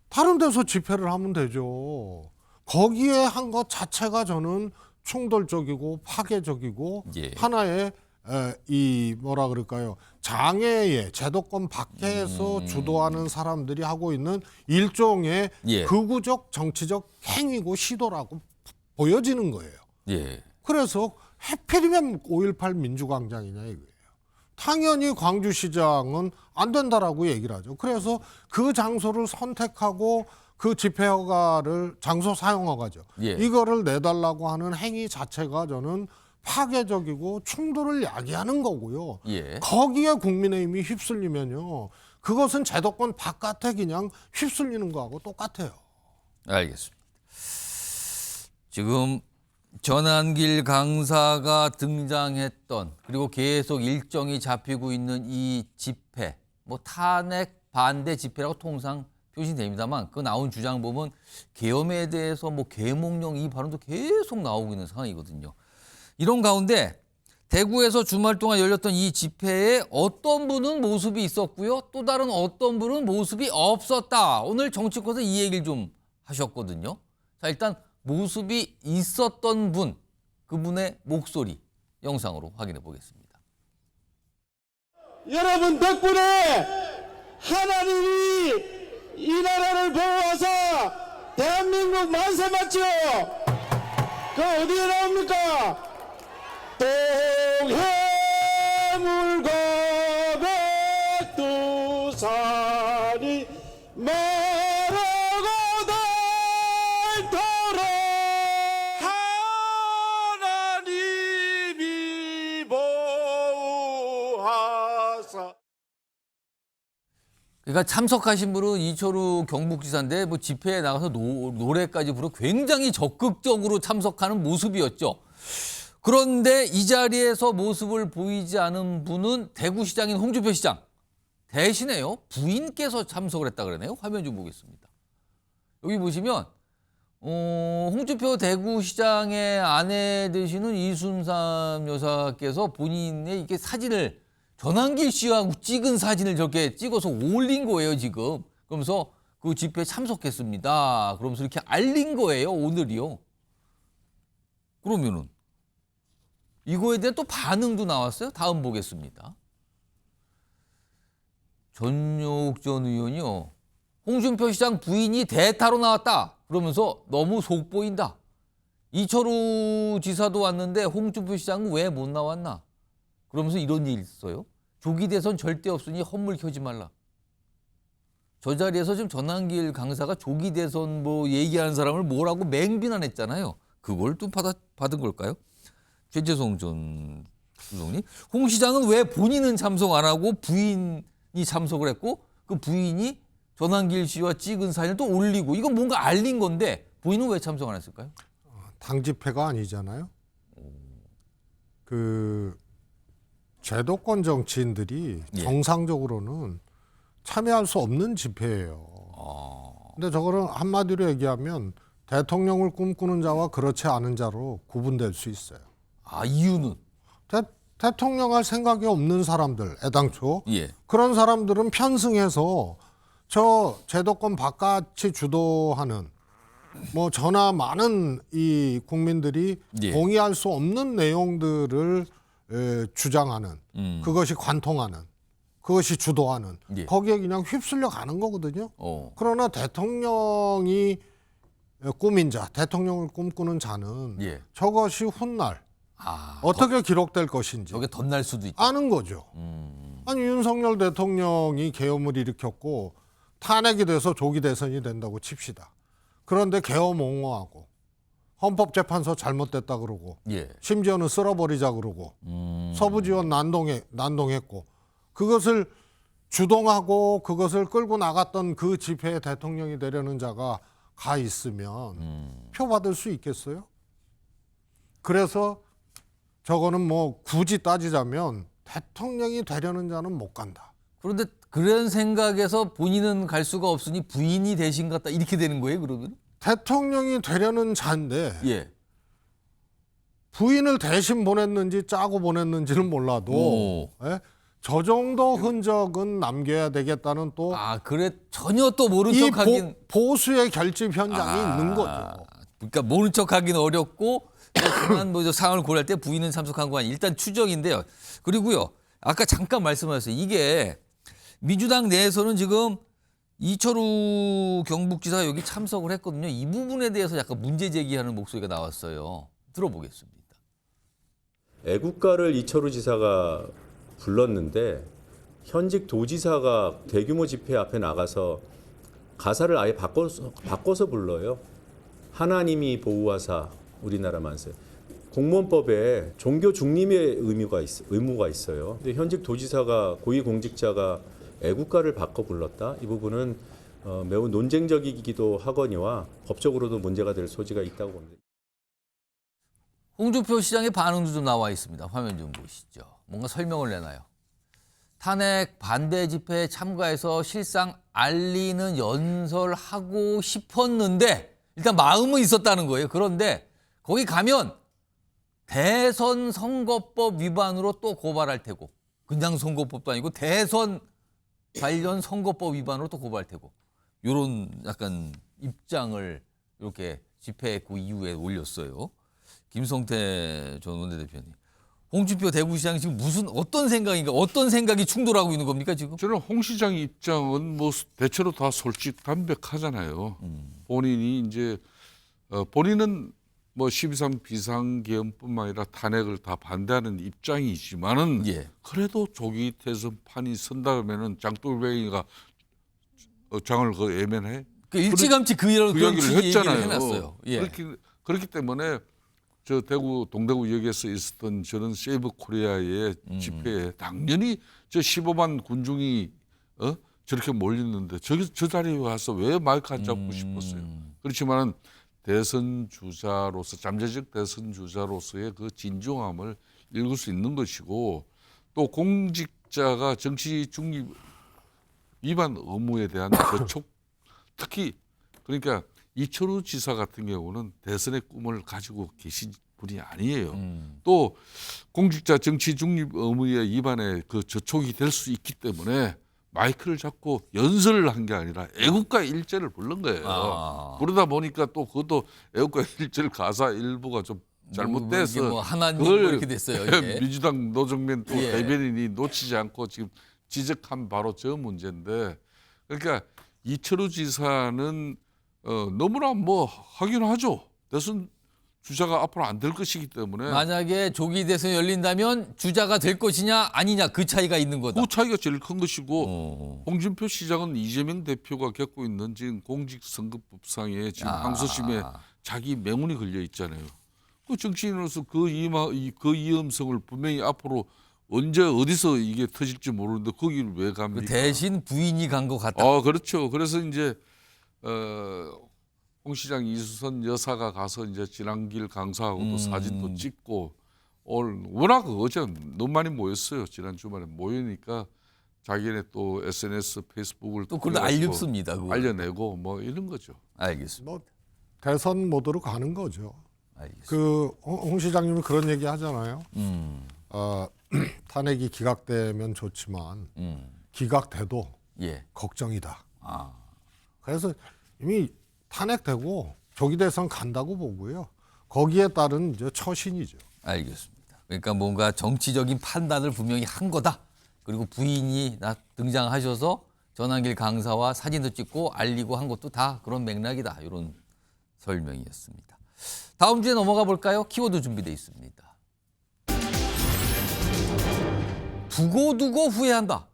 다른 데서 집회를 하면 되죠. 거기에 한 것 자체가 저는 충돌적이고 파괴적이고 예. 하나의 이 뭐라 그럴까요? 장애의 제도권 밖에서 주도하는 사람들이 하고 있는 일종의 예. 극우적 정치적 행위고 시도라고 보여지는 거예요. 예. 그래서 하필이면 5.18 민주광장이냐 이거예요. 당연히 광주시장은 안 된다라고 얘기를 하죠. 그래서 그 장소를 선택하고 그 집회 허가를 장소 사용 허가죠. 예. 이거를 내달라고 하는 행위 자체가 저는 파괴적이고 충돌을 야기하는 거고요. 예. 거기에 국민의힘이 휩쓸리면요. 그것은 제도권 바깥에 그냥 휩쓸리는 거하고 똑같아요. 알겠습니다. 지금 전한길 강사가 등장했던 그리고 계속 일정이 잡히고 있는 이 집회, 뭐 탄핵 반대 집회라고 통상 표시됩니다만 그 나온 주장 보면 계엄에 대해서 뭐 계몽령 이 발언도 계속 나오고 있는 상황이거든요. 이런 가운데 대구에서 주말 동안 열렸던 이 집회에 어떤 분은 모습이 있었고요. 또 다른 어떤 분은 모습이 없었다. 오늘 정치권에서 이 얘기를 좀 하셨거든요. 자, 일단 모습이 있었던 분, 그분의 목소리 영상으로 확인해 보겠습니다. 여러분 덕분에 하나님이 이 나라를 보호하사 대한민국 만세 맞죠? 그 어디에 나옵니까? 동해물과 백두산이 마르고 닳도록 하나님이 보호하사. 그러니까 참석하신 분은 이철우 경북지사인데 뭐 집회에 나가서 노래까지 부르고 굉장히 적극적으로 참석하는 모습이었죠. 그런데 이 자리에서 모습을 보이지 않은 분은 대구시장인 홍준표 시장. 대신에요, 부인께서 참석을 했다 그러네요. 화면 좀 보겠습니다. 여기 보시면 홍준표 대구시장의 아내 되시는 이순삼 여사께서 본인의 이게 사진을 전한길 씨와 찍은 사진을 저렇게 찍어서 올린 거예요, 지금. 그러면서 그 집회에 참석했습니다. 그러면서 이렇게 알린 거예요, 오늘이요. 그러면은 이거에 대한 또 반응도 나왔어요. 다음 보겠습니다. 전용욱 전 의원이요. 홍준표 시장 부인이 대타로 나왔다. 그러면서 너무 속보인다. 이철우 지사도 왔는데 홍준표 시장은 왜 못 나왔나. 그러면서 이런 일이 있어요. 조기 대선 절대 없으니 헛물 켜지 말라. 저 자리에서 지금 전한길 강사가 조기 대선 뭐 얘기하는 사람을 뭐라고 맹비난했잖아요. 그걸 또 받은 걸까요? 최재성 전 수석님, 홍 시장은 왜 본인은 참석 안 하고 부인이 참석을 했고 그 부인이 전한길 씨와 찍은 사진을 또 올리고 이건 뭔가 알린 건데 본인은 왜 참석 안 했을까요? 당 집회가 아니잖아요. 그 제도권 정치인들이 예. 정상적으로는 참여할 수 없는 집회예요. 근데 저거는 한마디로 얘기하면 대통령을 꿈꾸는 자와 그렇지 않은 자로 구분될 수 있어요. 아, 이유는? 대통령 할 생각이 없는 사람들, 애당초. 예. 그런 사람들은 편승해서 저 제도권 바깥이 주도하는 뭐 저나 많은 이 국민들이 예. 동의할 수 없는 내용들을 주장하는 그것이 관통하는 그것이 주도하는 예. 거기에 그냥 휩쓸려 가는 거거든요. 그러나 대통령이 꿈인 자, 대통령을 꿈꾸는 자는 예. 저것이 훗날 어떻게 기록될 것인지 저게 덧날 수도 있다. 아는 거죠. 아니 윤석열 대통령이 계엄을 일으켰고 탄핵이 돼서 조기 대선이 된다고 칩시다. 그런데 계엄 옹호하고 헌법재판소 잘못됐다 그러고 예. 심지어는 쓸어버리자 그러고 서부지원 난동했고 그것을 주동하고 그것을 끌고 나갔던 그 집회에 대통령이 되려는 자가 가 있으면 표 받을 수 있겠어요? 그래서 저거는 뭐 굳이 따지자면 대통령이 되려는 자는 못 간다. 그런데 그런 생각에서 본인은 갈 수가 없으니 부인이 대신 갔다 이렇게 되는 거예요, 그러면? 대통령이 되려는 자인데 예. 부인을 대신 보냈는지 짜고 보냈는지는 몰라도 예? 저 정도 흔적은 남겨야 되겠다는 또 그래 전혀 또 모른 이 척하긴 보수의 결집 현장이 있는 거죠. 그러니까 모른 척하기는 어렵고 그만 뭐 상황을 고려할 때 부인은 참석한 거 아니 일단 추정인데요. 그리고요 아까 잠깐 말씀하셨어요. 이게 민주당 내에서는 지금 이철우 경북지사가 여기 참석을 했거든요. 이 부분에 대해서 약간 문제 제기하는 목소리가 나왔어요. 들어보겠습니다. 애국가를 이철우 지사가 불렀는데 현직 도지사가 대규모 집회 앞에 나가서 가사를 아예 바꿔서 불러요. 하나님이 보호하사 우리나라 만세. 공무원법에 종교 중림의 의무가 있어요. 근데 현직 도지사가 고위공직자가 애국가를 바꿔 불렀다. 이 부분은 매우 논쟁적이기도 하거니와 법적으로도 문제가 될 소지가 있다고 봅니다. 홍준표 시장의 반응도 좀 나와 있습니다. 화면 좀 보시죠. 뭔가 설명을 내놔요. 탄핵 반대 집회에 참가해서 실상 알리는 연설하고 싶었는데 일단 마음은 있었다는 거예요. 그런데 거기 가면 대선 선거법 위반으로 또 고발할 테고 그냥 선거법도 아니고 대선 관련 선거법 위반으로 또 고발할 테고 이런 약간 입장을 이렇게 집회 그 이후에 올렸어요. 김성태 전 원내대표님. 홍준표 대구시장이 지금 어떤 생각이 충돌하고 있는 겁니까 지금? 저는 홍 시장 입장은 뭐 대체로 다 솔직담백하잖아요. 본인이 이제 본인은 뭐 12.3 비상계엄뿐만 아니라 탄핵을 다 반대하는 입장이지만은 예. 그래도 조기 대선판이 선다면은 장돌뱅이가 장을 그 애면해. 그 일찌감치 그 이야기를 했잖아요. 해놨어요. 예. 그렇기 때문에 저 동대구역에서 있었던 저런 세이브 코리아의 집회에 당연히 저 15만 군중이 저렇게 몰렸는데 저 자리에 가서 왜 마이크 안 잡고 싶었어요. 그렇지만은 대선 주자로서 잠재적 대선 주자로서의 그 진중함을 읽을 수 있는 것이고 또 공직자가 정치 중립 위반 의무에 대한 저촉 특히 그러니까 이철우 지사 같은 경우는 대선의 꿈을 가지고 계신 분이 아니에요. 또 공직자 정치 중립 의무의 위반에 그 저촉이 될 수 있기 때문에 마이크를 잡고 연설을 한 게 아니라 애국가 일제를 부른 거예요. 그러다 보니까 또 그것도 애국가 일절 가사 일부가 좀 잘못돼서 뭐 하나님 그걸 이렇게 됐어요. 이게. 민주당 노정면 또 예. 대변인이 놓치지 않고 지금 지적한 바로 저 문제인데 그러니까 이철우 지사는 너무나 뭐 하긴 하죠. 대선 주자가 앞으로 안 될 것이기 때문에 만약에 조기 대선이 열린다면 주자가 될 것이냐 아니냐 그 차이가 있는 거다. 그 차이가 제일 큰 것이고 홍준표 시장은 이재명 대표가 겪고 있는 지금 공직선거법상에 지금 항소심에 자기 명운이 걸려 있잖아요. 그 정치인으로서 그 위험성을 분명히 앞으로 언제 어디서 이게 터질지 모르는데 거기를 왜 갑니까? 대신 부인이 간 것 같다. 그렇죠. 그래서 이제 홍 시장 이수선 여사가 가서 이제 지난길 강사하고도 사진도 찍고 오늘 워낙 어제 너무 많이 모였어요. 지난 주말에 모이니까 자기네 또 SNS, 페이스북을 또 그걸 알렸습니다. 그걸. 알려내고 뭐 이런 거죠. 알겠습니다. 뭐 대선 모드로 가는 거죠. 알겠습니다. 그 홍 시장님이 그런 얘기 하잖아요. 탄핵이 기각되면 좋지만 기각돼도 예. 걱정이다. 아. 그래서 이미 탄핵되고 조기 대선 간다고 보고요. 거기에 따른 이제 처신이죠. 알겠습니다. 그러니까 뭔가 정치적인 판단을 분명히 한 거다. 그리고 부인이 등장하셔서 전환길 강사와 사진도 찍고 알리고 한 것도 다 그런 맥락이다. 이런 설명이었습니다. 다음 주에 넘어가 볼까요? 키워드 준비되어 있습니다. 두고 후회한다.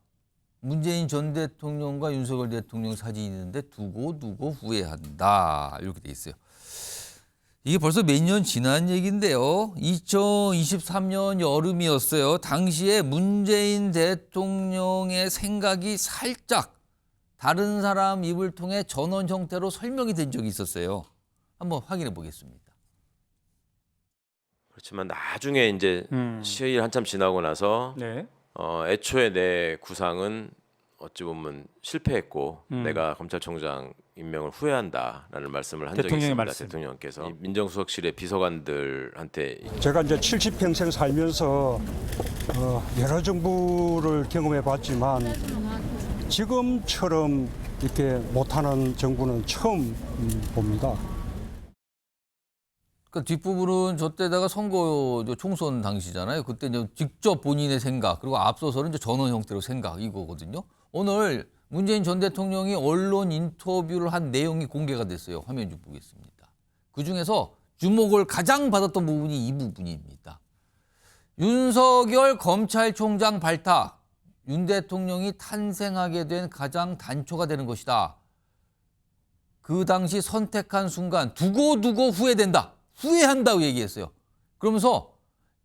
문재인 전 대통령과 윤석열 대통령 사진이 있는데 두고 후회한다. 이렇게 돼 있어요. 이게 벌써 몇 년 지난 얘기인데요. 2023년 여름이었어요. 당시에 문재인 대통령의 생각이 살짝 다른 사람 입을 통해 전원 형태로 설명이 된 적이 있었어요. 한번 확인해 보겠습니다. 그렇지만 나중에 이제 시일 한참 지나고 나서 애초에 내 구상은 어찌 보면 실패했고 내가 검찰총장 임명을 후회한다라는 말씀을 한 적이 있습니다. 대통령께서 민정수석실의 비서관들한테 제가 이제 70평생 살면서 여러 정부를 경험해 봤지만 지금처럼 이렇게 못하는 정부는 처음 봅니다. 그 뒷부분은 저 때다가 선거 총선 당시잖아요. 그때 이제 직접 본인의 생각 그리고 앞서서는 이제 전원 형태로 생각 이거거든요. 오늘 문재인 전 대통령이 언론 인터뷰를 한 내용이 공개가 됐어요. 화면 좀 보겠습니다. 그중에서 주목을 가장 받았던 부분이 이 부분입니다. 윤석열 검찰총장 발탁, 윤 대통령이 탄생하게 된 가장 단초가 되는 것이다. 그 당시 선택한 순간 두고두고 후회된다. 후회한다고 얘기했어요. 그러면서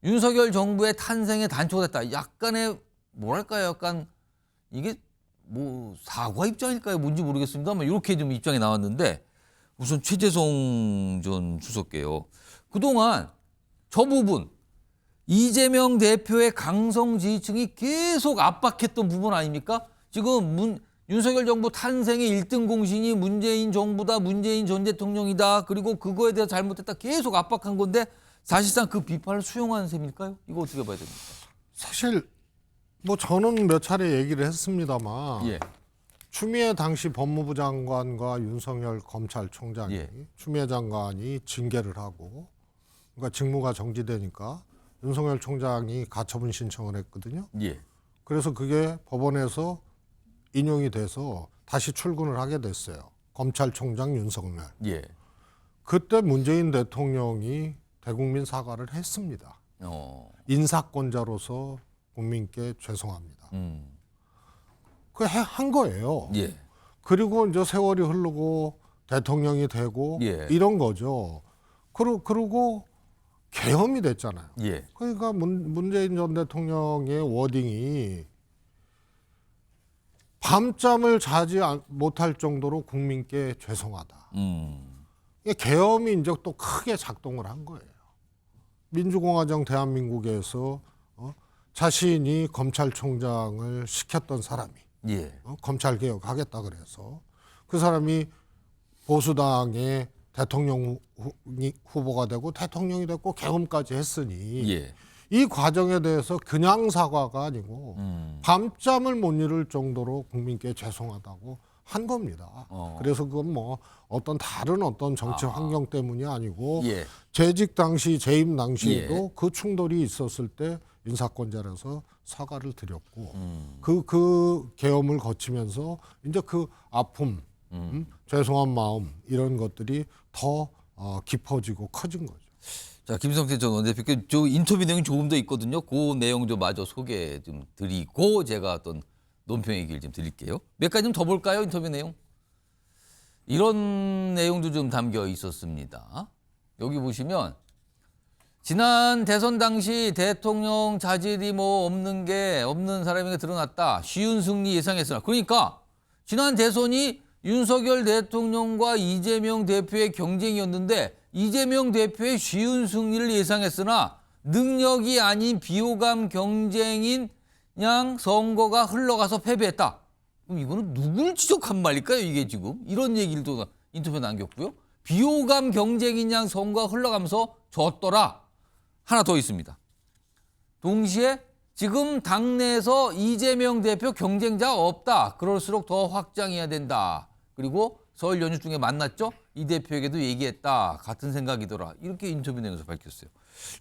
윤석열 정부의 탄생의 단초가 됐다. 약간의 뭐랄까요? 약간 이게 뭐 사과 입장일까요? 뭔지 모르겠습니다만 이렇게 좀 입장이 나왔는데 우선 최재성 전 수석께요. 그동안 저 부분 이재명 대표의 강성 지지층이 계속 압박했던 부분 아닙니까? 지금 윤석열 정부 탄생의 1등 공신이 문재인 정부다, 문재인 전 대통령이다, 그리고 그거에 대해서 잘못했다 계속 압박한 건데 사실상 그 비판을 수용하는 셈일까요? 이거 어떻게 봐야 됩니까? 사실 뭐 저는 몇 차례 얘기를 했습니다만 추미애 당시 법무부 장관과 윤석열 검찰총장이 추미애 장관이 징계를 하고 그러니까 직무가 정지되니까 윤석열 총장이 가처분 신청을 했거든요. 그래서 그게 법원에서 인용이 돼서 다시 출근을 하게 됐어요. 검찰총장 윤석열. 그때 문재인 대통령이 대국민 사과를 했습니다. 인사권자로서 국민께 죄송합니다. 그 한 거예요. 그리고 이제 세월이 흐르고 대통령이 되고 이런 거죠. 그리고 계엄이 됐잖아요. 그러니까 문재인 전 대통령의 워딩이 밤잠을 자지 못할 정도로 국민께 죄송하다. 이게 계엄이 이제 또 크게 작동을 한 거예요. 민주공화정 대한민국에서 자신이 검찰총장을 시켰던 사람이 검찰개혁하겠다 그래서 그 사람이 보수당의 대통령 후보가 되고 대통령이 됐고 계엄까지 했으니 이 과정에 대해서 그냥 사과가 아니고 밤잠을 못 이룰 정도로 국민께 죄송하다고 한 겁니다. 그래서 그건 뭐 어떤 다른 어떤 정치 환경 때문이 아니고 재직 당시 재임 당시에도 그 충돌이 있었을 때 인사권자라서 사과를 드렸고 그 계엄을 거치면서 이제 그 아픔, 죄송한 마음 이런 것들이 더 깊어지고 커진 거죠. 자, 김성태 전 원내대표, 저 인터뷰 내용이 조금 더 있거든요. 그 내용 좀 마저 소개 좀 드리고 제가 어떤 논평 얘기를 좀 드릴게요. 몇 가지 좀 더 볼까요? 인터뷰 내용. 이런 내용도 좀 담겨 있었습니다. 여기 보시면 지난 대선 당시 대통령 자질이 뭐 없는 사람이 드러났다. 쉬운 승리 예상했으나. 그러니까 지난 대선이 윤석열 대통령과 이재명 대표의 경쟁이었는데 이재명 대표의 쉬운 승리를 예상했으나 능력이 아닌 비호감 경쟁인 양 선거가 흘러가서 패배했다. 그럼 이거는 누굴 지적한 말일까요? 이게 지금 이런 얘기를 또 인터뷰에 남겼고요. 비호감 경쟁인 양 선거가 흘러가면서 졌더라. 하나 더 있습니다. 동시에 지금 당내에서 이재명 대표 경쟁자 없다. 그럴수록 더 확장해야 된다. 그리고 설 연휴 중에 만났죠? 이 대표에게도 얘기했다. 같은 생각이더라. 이렇게 인터뷰 내용에서 밝혔어요.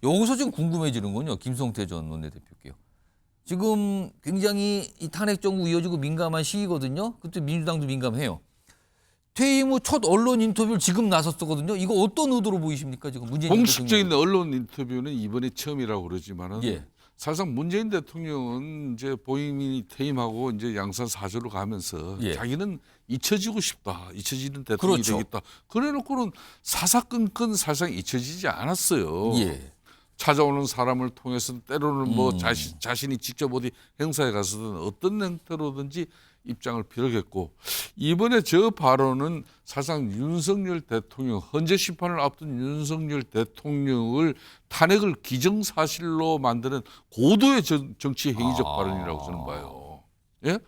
여기서 지금 궁금해지는 건요. 김성태 전 원내대표께요. 지금 굉장히 이 탄핵 정부 이어지고 민감한 시기거든요. 그때 민주당도 민감해요. 퇴임 후 첫 언론 인터뷰를 지금 나섰거든요. 이거 어떤 의도로 보이십니까? 지금 문재인 공식적인 언론 인터뷰는 이번에 처음이라고 그러지만은 사실상 문재인 대통령은 이제 보임이 퇴임하고 이제 양산 사주로 가면서 예. 자기는 잊혀지고 싶다, 잊혀지는 대통령이 그렇죠. 되겠다. 그래놓고는 사사건건 사실상 잊혀지지 않았어요. 예. 찾아오는 사람을 통해서 때로는 뭐 자신이 직접 어디 행사에 가서든 어떤 형태로든지 입장을 비력했고, 이번에 저 발언은 사실상 윤석열 대통령, 헌재 심판을 앞둔 윤석열 대통령을 탄핵을 기정사실로 만드는 고도의 정치 행위적 발언이라고 저는 봐요. 예?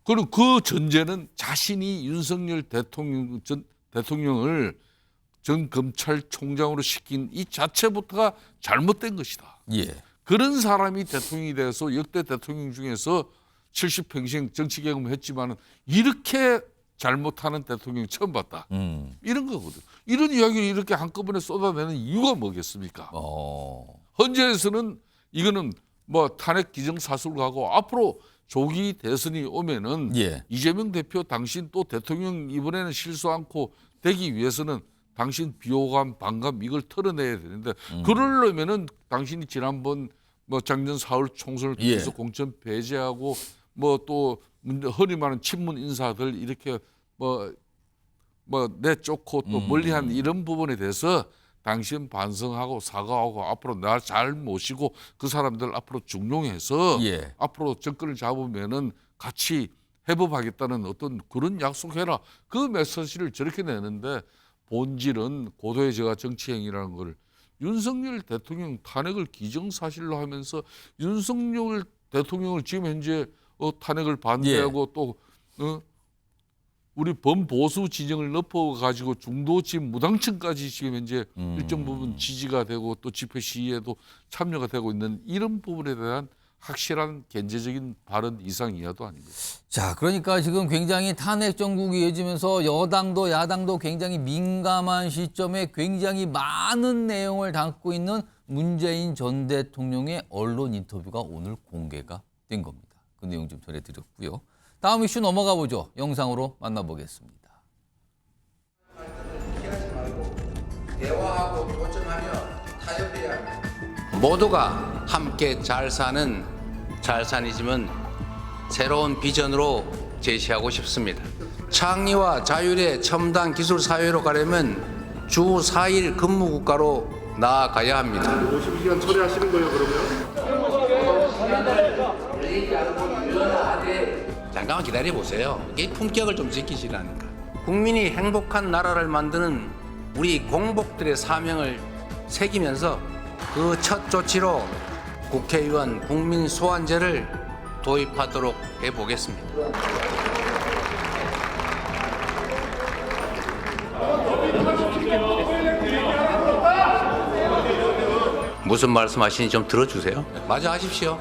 그리고 그 전제는 자신이 윤석열 대통령을 전 검찰총장으로 시킨 이 자체부터가 잘못된 것이다. 예. 그런 사람이 대통령이 돼서 역대 대통령 중에서 70평생 정치 경험했지만은 이렇게 잘못하는 대통령 처음 봤다. 이런 거거든. 이런 이야기를 이렇게 한꺼번에 쏟아내는 이유가 뭐겠습니까? 헌재에서는 이거는 뭐 탄핵 기정사실로 가고 앞으로 조기 대선이 오면은 예. 이재명 대표 당신 또 대통령 이번에는 실수 않고 되기 위해서는 당신 비호감, 반감 이걸 털어내야 되는데 그러려면은 당신이 지난번 뭐 작년 4월 총선을 통해서 예. 공천 배제하고 뭐 또 허리 많은 친문 인사들 이렇게 뭐 내쫓고 또 멀리한 이런 부분에 대해서 당신 반성하고 사과하고 앞으로 나 잘 모시고 그 사람들 앞으로 중용해서 예. 앞으로 정권을 잡으면은 같이 회복하겠다는 어떤 그런 약속해라. 그 메시지를 저렇게 내는데 본질은 고도의 저하 정치 행위라는 걸 윤석열 대통령 탄핵을 기정사실로 하면서 윤석열 대통령을 지금 현재 탄핵을 반대하고 또 우리 범보수 진영을 넓어가지고 중도진 무당층까지 지금 현재 일정 부분 지지가 되고 또 집회 시위에도 참여가 되고 있는 이런 부분에 대한 확실한 견제적인 발언 이상 이하도 아닙니다. 자, 그러니까 지금 굉장히 탄핵 정국이 이어지면서 여당도 야당도 굉장히 민감한 시점에 굉장히 많은 내용을 담고 있는 문재인 전 대통령의 언론 인터뷰가 오늘 공개가 된 겁니다. 그 내용 좀 전해드렸고요. 다음 이슈 넘어가 보죠. 영상으로 만나보겠습니다. 대화하고 교정하며 타협해야 합니다. 모두가 함께 잘 사는 잘사니즘은 새로운 비전으로 제시하고 싶습니다. 창의와 자율의 첨단 기술 사회로 가려면 주 4일 근무 국가로 나아가야 합니다. 52시간 처리하시는 거예요, 그러면? 잠깐만 기다려 보세요. 이게 품격을 좀 지키시라니까. 국민이 행복한 나라를 만드는 우리 공복들의 사명을 새기면서 그 첫 조치로 국회의원 국민 소환제를 도입하도록 해보겠습니다. 무슨 말씀하시는지 좀 들어주세요. 마저 하십시오.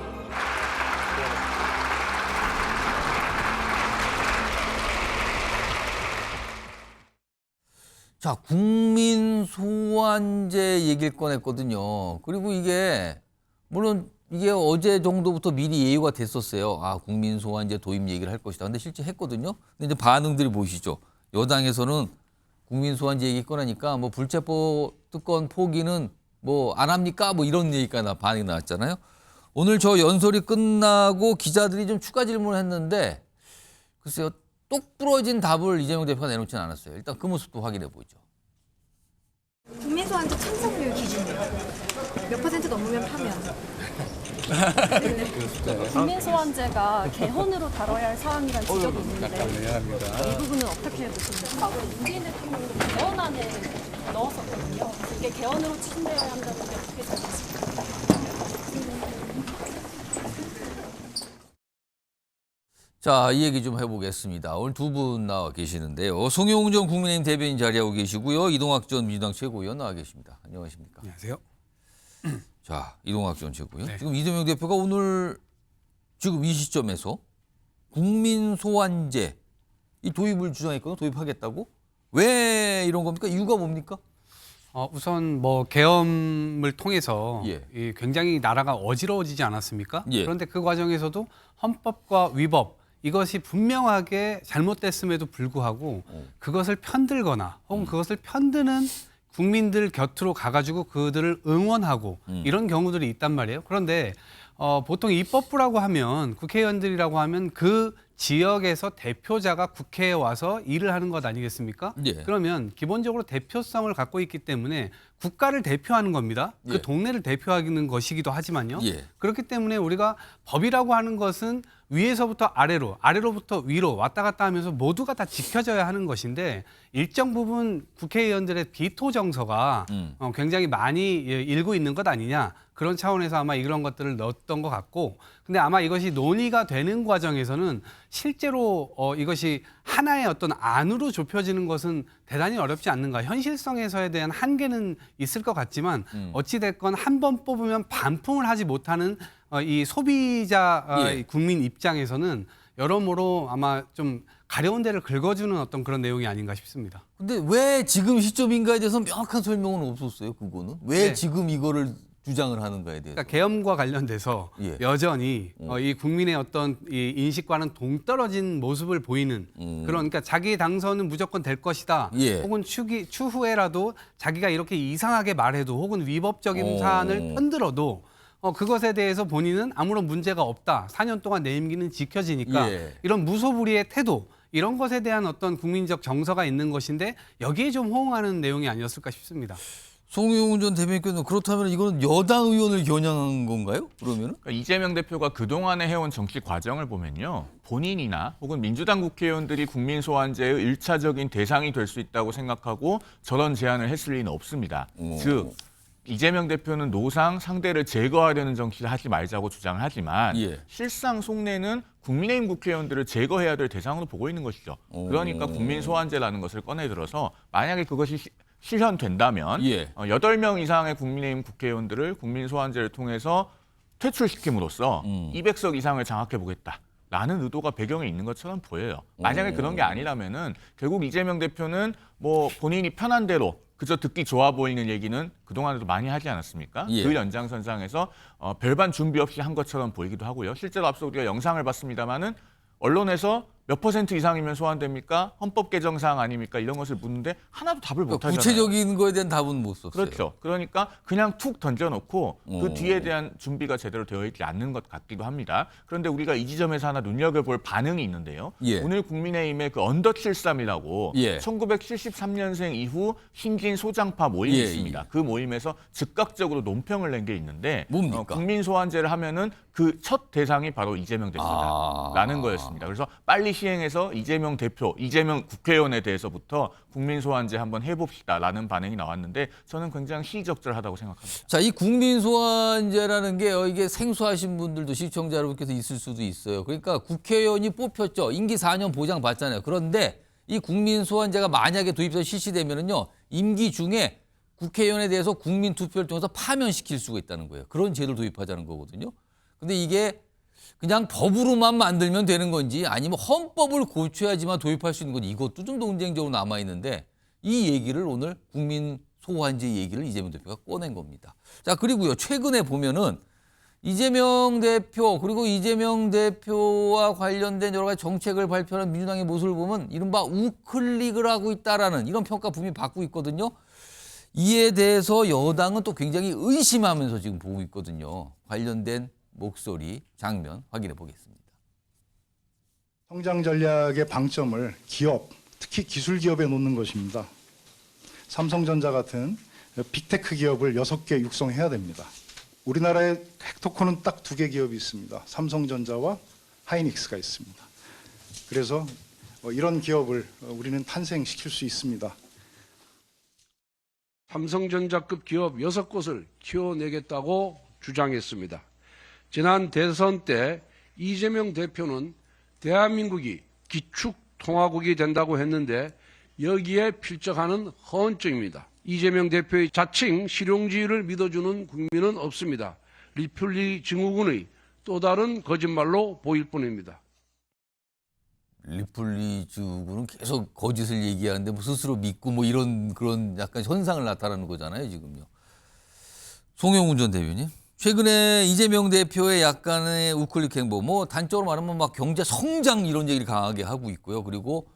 자, 국민 소환제 얘기를 꺼냈거든요. 그리고 이게 물론 이게 어제 정도부터 미리 예유가 됐었어요. 아, 국민 소환제 도입 얘기를 할 것이다. 근데 실제 했거든요. 근데 이제 반응들이 보이시죠. 여당에서는 국민 소환제 얘기 꺼내니까 뭐 불체포 특권 포기는 뭐 안 합니까? 뭐 이런 얘기가 반응이 나왔잖아요. 오늘 저 연설이 끝나고 기자들이 좀 추가 질문을 했는데 글쎄요. 똑 부러진 답을 이재명 대표가 내놓지는 않았어요. 일단 그 모습도 확인해 보죠. 국민소환제 참석률 기준이요. 몇 퍼센트 넘으면 파면? 국민소환제가 개헌으로 다뤄야 할 사항이라는 지적이 있는데 이 부분은 어떻게 보십니까? 문재인 대통령도 개헌안에 넣었었거든요. 그래서 이게 개헌으로 추진되어야 한다는 게 어떻게 생각하십니까? 자, 이 얘기 좀 해보겠습니다. 오늘 두 분 나와 계시는데요. 송영웅 전 국민의힘 대변인 자리하고 계시고요. 이동학 전 민주당 최고위원 나와 계십니다. 안녕하십니까? 안녕하세요. 자, 이동학 전 최고위원. 네. 지금 이재명 대표가 오늘 지금 이 시점에서 국민 소환제 이 도입을 주장했거든요. 도입하겠다고? 왜 이런 겁니까? 이유가 뭡니까? 우선 뭐 계엄을 통해서 예. 이 굉장히 나라가 어지러워지지 않았습니까? 예. 그런데 그 과정에서도 헌법과 위법 이것이 분명하게 잘못됐음에도 불구하고 그것을 편들거나 혹은 그것을 편드는 국민들 곁으로 가가지고 그들을 응원하고 이런 경우들이 있단 말이에요. 그런데 보통 입법부라고 하면 국회의원들이라고 하면 그 지역에서 대표자가 국회에 와서 일을 하는 것 아니겠습니까? 예. 그러면 기본적으로 대표성을 갖고 있기 때문에 국가를 대표하는 겁니다. 예. 그 동네를 대표하는 것이기도 하지만요. 예. 그렇기 때문에 우리가 법이라고 하는 것은 위에서부터 아래로, 아래로부터 위로 왔다 갔다 하면서 모두가 다 지켜져야 하는 것인데 일정 부분 국회의원들의 비토 정서가 굉장히 많이 일고 있는 것 아니냐. 그런 차원에서 아마 이런 것들을 넣었던 것 같고, 근데 아마 이것이 논의가 되는 과정에서는 실제로 이것이 하나의 어떤 안으로 좁혀지는 것은 대단히 어렵지 않는가. 현실성에서에 대한 한계는 있을 것 같지만 어찌됐건 한 번 뽑으면 반품을 하지 못하는 이 소비자 예. 국민 입장에서는 여러모로 아마 좀 가려운 데를 긁어주는 어떤 그런 내용이 아닌가 싶습니다. 근데 왜 지금 시점인가에 대해서 명확한 설명은 없었어요. 그거는 왜 네. 지금 이거를 주장을 하는가에 대해서. 그러니까 계엄과 관련돼서 예. 여전히 이 국민의 어떤 이 인식과는 동떨어진 모습을 보이는 그런, 그러니까 자기 당선은 무조건 될 것이다. 예. 혹은 추후에라도 자기가 이렇게 이상하게 말해도 혹은 위법적인 사안을 편들어도 그것에 대해서 본인은 아무런 문제가 없다. 4년 동안 내 임기는 지켜지니까 예. 이런 무소불위의 태도, 이런 것에 대한 어떤 국민적 정서가 있는 것인데 여기에 좀 호응하는 내용이 아니었을까 싶습니다. 송영훈 전 대변인께서는 그렇다면 이거는 여당 의원을 겨냥한 건가요? 그러면은? 그러니까 이재명 대표가 그동안에 해온 정치 과정을 보면요. 본인이나 혹은 민주당 국회의원들이 국민 소환제의 1차적인 대상이 될 수 있다고 생각하고 저런 제안을 했을 리는 없습니다. 즉 이재명 대표는 노상 상대를 제거하려는 정치를 하지 말자고 주장을 하지만 예. 실상 속내는 국민의힘 국회의원들을 제거해야 될 대상으로 보고 있는 것이죠. 그러니까 국민 소환제라는 것을 꺼내 들어서 만약에 그것이 실현된다면 예. 8명 이상의 국민의힘 국회의원들을 국민 소환제를 통해서 퇴출시킴으로써 200석 이상을 장악해보겠다라는 의도가 배경에 있는 것처럼 보여요. 만약에 그런 게 아니라면은 결국 이재명 대표는 뭐 본인이 편한 대로 그저 듣기 좋아 보이는 얘기는 그동안에도 많이 하지 않았습니까? 예. 그 연장선상에서 별반 준비 없이 한 것처럼 보이기도 하고요. 실제로 앞서 우리가 영상을 봤습니다마는 언론에서 몇 % 이상이면 소환됩니까? 헌법 개정사항 아닙니까? 이런 것을 묻는데 하나도 답을 못 하잖아요. 구체적인 거에 대한 답은 못 썼어요. 그렇죠. 그러니까 그냥 툭 던져놓고 그 뒤에 대한 준비가 제대로 되어 있지 않는 것 같기도 합니다. 그런데 우리가 이 지점에서 하나 눈여겨볼 반응이 있는데요. 예. 오늘 국민의힘의 그 언더 73이라고 예. 1973년생 이후 신진 소장파 모임이 예, 있습니다. 그 모임에서 즉각적으로 논평을 낸 게 있는데 뭡니까? 국민 소환제를 하면은 그 첫 대상이 바로 이재명 대표다라는 거였습니다. 그래서 빨리 시행해서 이재명 대표, 이재명 국회의원에 대해서부터 국민 소환제 한번 해봅시다라는 반응이 나왔는데 저는 굉장히 시의적절하다고 생각합니다. 자, 이 국민 소환제라는 게 이게 생소하신 분들도 시청자 여러분께서 있을 수도 있어요. 그러니까 국회의원이 뽑혔죠. 임기 4년 보장 받잖아요. 그런데 이 국민 소환제가 만약에 도입돼서 실시되면은요, 임기 중에 국회의원에 대해서 국민 투표를 통해서 파면시킬 수가 있다는 거예요. 그런 제도를 도입하자는 거거든요. 근데 이게 그냥 법으로만 만들면 되는 건지 아니면 헌법을 고쳐야지만 도입할 수 있는 건지 이것도 좀 논쟁적으로 남아 있는데 이 얘기를 오늘 국민 소환제 얘기를 이재명 대표가 꺼낸 겁니다. 자, 그리고요, 최근에 보면은 이재명 대표 그리고 이재명 대표와 관련된 여러 가지 정책을 발표하는 민주당의 모습을 보면 이른바 우클릭을 하고 있다라는 이런 평가 분명히 받고 있거든요. 이에 대해서 여당은 또 굉장히 의심하면서 지금 보고 있거든요. 관련된 목소리, 장면 확인해 보겠습니다. 성장 전략의 방점을 기업, 특히 기술 기업에 놓는 것입니다. 삼성전자 같은 빅테크 기업을 6개 육성해야 됩니다. 우리나라에 헥토콘은 딱 2개 기업이 있습니다. 삼성전자와 하이닉스가 있습니다. 그래서 이런 기업을 우리는 탄생시킬 수 있습니다. 삼성전자급 기업 6곳을 키워내겠다고 주장했습니다. 지난 대선 때 이재명 대표는 대한민국이 기축통화국이 된다고 했는데 여기에 필적하는 허언증입니다. 이재명 대표의 자칭 실용주의를 믿어주는 국민은 없습니다. 리플리 증후군의 또 다른 거짓말로 보일 뿐입니다. 리플리 증후군은 계속 거짓을 얘기하는데 뭐 스스로 믿고 뭐 이런 그런 약간 현상을 나타나는 거잖아요, 지금요. 송영훈 전 대변인. 최근에 이재명 대표의 약간의 우클릭 행보, 뭐 단적으로 말하면 막 경제 성장 이런 얘기를 강하게 하고 있고요. 그리고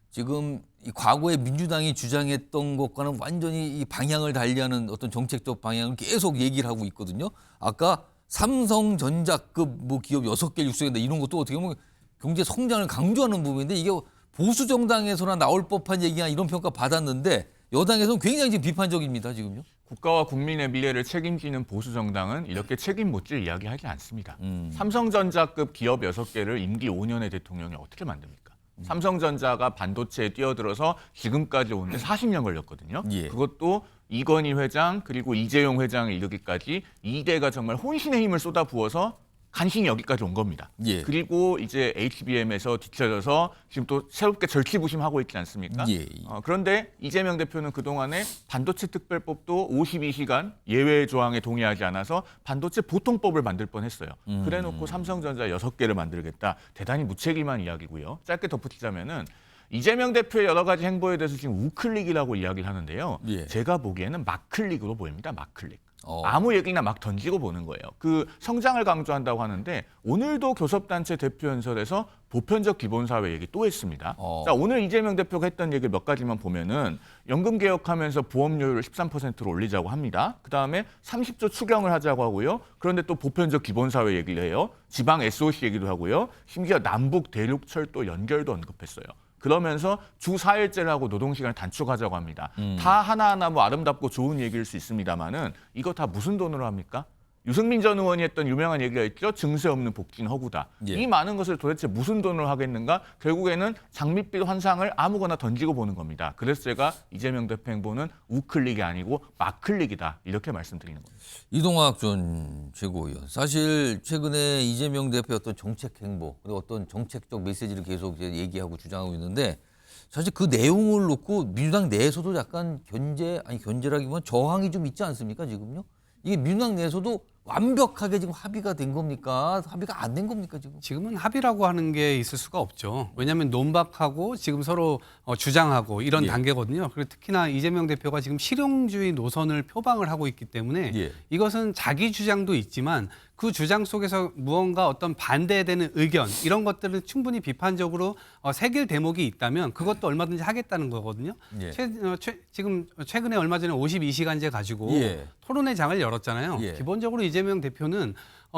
지금 이 과거에 민주당이 주장했던 것과는 완전히 이 방향을 달리하는 어떤 정책적 방향을 계속 얘기를 하고 있거든요. 아까 삼성전자급 뭐 기업 6개 육성한다 이런 것도 어떻게 보면 경제 성장을 강조하는 부분인데 이게 보수 정당에서나 나올 법한 얘기가 이런 평가 받았는데 여당에서는 굉장히 지금 비판적입니다. 지금요. 국가와 국민의 미래를 책임지는 보수 정당은 이렇게 책임 못 질 이야기하지 않습니다. 삼성전자급 기업 6개를 임기 5년의 대통령이 어떻게 만듭니까? 삼성전자가 반도체에 뛰어들어서 지금까지 오는데 40년 걸렸거든요. 예. 그것도 이건희 회장 그리고 이재용 회장에 이르기까지 2대가 정말 혼신의 힘을 쏟아부어서 간신히 여기까지 온 겁니다. 예. 그리고 이제 HBM에서 뒤쳐져서 지금 또 새롭게 절치부심하고 있지 않습니까? 예. 그런데 이재명 대표는 그동안에 반도체 특별법도 52시간 예외 조항에 동의하지 않아서 반도체 보통법을 만들 뻔했어요. 그래놓고 삼성전자 6개를 만들겠다. 대단히 무책임한 이야기고요. 짧게 덧붙이자면은 이재명 대표의 여러 가지 행보에 대해서 지금 우클릭이라고 이야기를 하는데요. 예. 제가 보기에는 막클릭으로 보입니다. 막클릭. 아무 얘기나 막 던지고 보는 거예요. 그 성장을 강조한다고 하는데 오늘도 교섭단체 대표연설에서 보편적 기본사회 얘기 또 했습니다. 자, 오늘 이재명 대표가 했던 얘기 몇 가지만 보면은 연금 개혁하면서 보험료율을 13%로 올리자고 합니다. 그다음에 30조 추경을 하자고 하고요. 그런데 또 보편적 기본사회 얘기를 해요. 지방 SOC 얘기도 하고요. 심지어 남북 대륙 철도 연결도 언급했어요. 그러면서 주 4일제를 하고 노동시간을 단축하자고 합니다. 다 하나하나 뭐 아름답고 좋은 얘기일 수 있습니다만은 이거 다 무슨 돈으로 합니까? 유승민 전 의원이 했던 유명한 얘기가 있죠. 증세 없는 복지는 허구다. 예. 이 많은 것을 도대체 무슨 돈으로 하겠는가? 결국에는 장밋빛 환상을 아무거나 던지고 보는 겁니다. 그래서 제가 이재명 대표 행보는 우클릭이 아니고 막클릭이다. 이렇게 말씀드리는 겁니다. 이동학 전 최고위원. 사실 최근에 이재명 대표의 어떤 정책 행보 그리고 어떤 정책적 메시지를 계속 이제 얘기하고 주장하고 있는데 사실 그 내용을 놓고 민주당 내에서도 약간 견제라기보다는 저항이 좀 있지 않습니까 지금요? 이게 민주당 내에서도 완벽하게 지금 합의가 된 겁니까? 합의가 안 된 겁니까 지금? 지금은 합의라고 하는 게 있을 수가 없죠. 왜냐하면 논박하고 지금 서로 주장하고 이런 예. 단계거든요. 그리고 특히나 이재명 대표가 지금 실용주의 노선을 표방을 하고 있기 때문에 예. 이것은 자기 주장도 있지만 그 주장 속에서 무언가 어떤 반대되는 의견 이런 것들은 충분히 비판적으로 새길 대목이 있다면 그것도 얼마든지 하겠다는 거거든요. 예. 지금 최근에 얼마 전에 52시간제 가지고 예. 토론회 장을 열었잖아요. 예. 기본적으로 이재명 대표는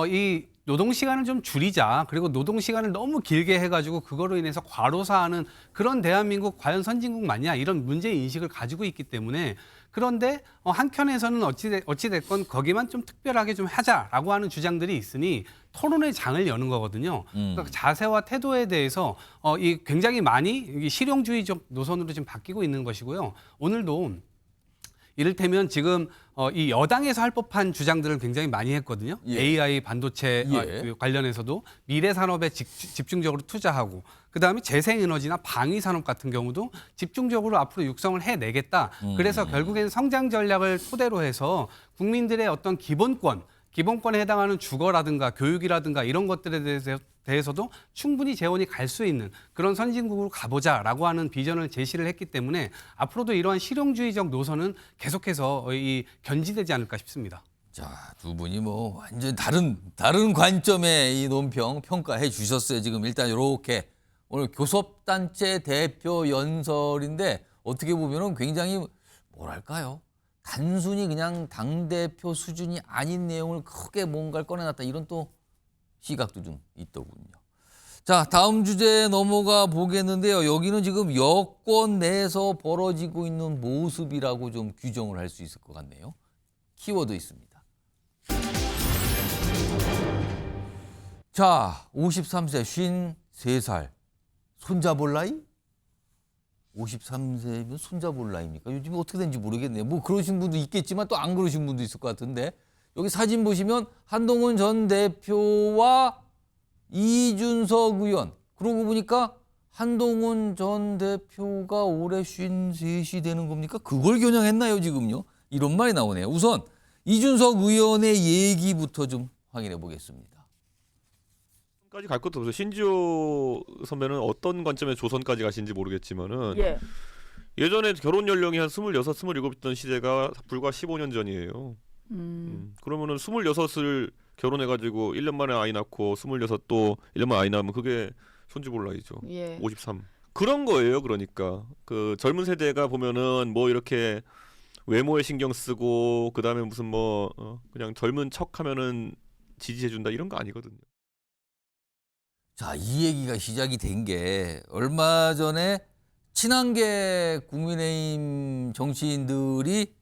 이 노동시간을 좀 줄이자. 그리고 노동시간을 너무 길게 해가지고 그거로 인해서 과로사하는 그런 대한민국 과연 선진국 맞냐 이런 문제인식을 가지고 있기 때문에 그런데 한켠에서는 어찌됐건 거기만 좀 특별하게 좀 하자라고 하는 주장들이 있으니 토론회 장을 여는 거거든요. 그러니까 자세와 태도에 대해서 이 굉장히 많이 실용주의적 노선으로 지금 바뀌고 있는 것이고요. 오늘도 이를테면 지금 이 여당에서 할 법한 주장들을 굉장히 많이 했거든요. 예. AI 반도체 예. 관련해서도 미래 산업에 집중적으로 투자하고 그다음에 재생에너지나 방위 산업 같은 경우도 집중적으로 앞으로 육성을 해내겠다. 그래서 결국에는 성장 전략을 토대로 해서 국민들의 어떤 기본권에 해당하는 주거라든가 교육이라든가 이런 것들에 대해서도 충분히 재원이 갈 수 있는 그런 선진국으로 가보자라고 하는 비전을 제시를 했기 때문에 앞으로도 이러한 실용주의적 노선은 계속해서 견지되지 않을까 싶습니다. 자, 두 분이 뭐 완전 다른 관점의 이 논평 평가해 주셨어요. 지금 일단 이렇게 오늘 교섭단체 대표 연설인데 어떻게 보면은 굉장히 뭐랄까요? 단순히 그냥 당대표 수준이 아닌 내용을 크게 뭔가를 꺼내놨다 이런 또 시각도 좀 있더군요. 자, 다음 주제 넘어가 보겠는데요. 여기는 지금 여권 내에서 벌어지고 있는 모습이라고 좀 규정을 할 수 있을 것 같네요. 키워드 있습니다. 자, 53세 53살 손자볼 나이? 53세면 손자볼 나이입니까? 요즘 어떻게 되는지 모르겠네요. 뭐 그러신 분도 있겠지만 또 안 그러신 분도 있을 것 같은데 여기 사진 보시면 한동훈 전 대표와 이준석 의원 그러고 보니까 한동훈 전 대표가 올해 53이 되는 겁니까? 그걸 겨냥했나요 지금요? 이런 말이 나오네요. 우선 이준석 의원의 얘기부터 좀 확인해 보겠습니다. 까지 갈 것도 없어요. 신지호 선배는 어떤 관점에서 조선까지 가신지 모르겠지만은 예전에 결혼 연령이 한 26, 27이던 시대가 불과 15년 전이에요. 그러면은 26을 결혼해가지고 1년 만에 아이 낳고 26 또 1년 만에 아이 낳으면 그게 손주볼 나이죠. 53. 그런 거예요. 그러니까 그 젊은 세대가 보면은 뭐 이렇게 외모에 신경 쓰고 그다음에 무슨 뭐 그냥 젊은 척하면은 지지해준다 이런 거 아니거든요. 자, 이 얘기가 시작이 된 게 얼마 전에 친한계 국민의힘 정치인들이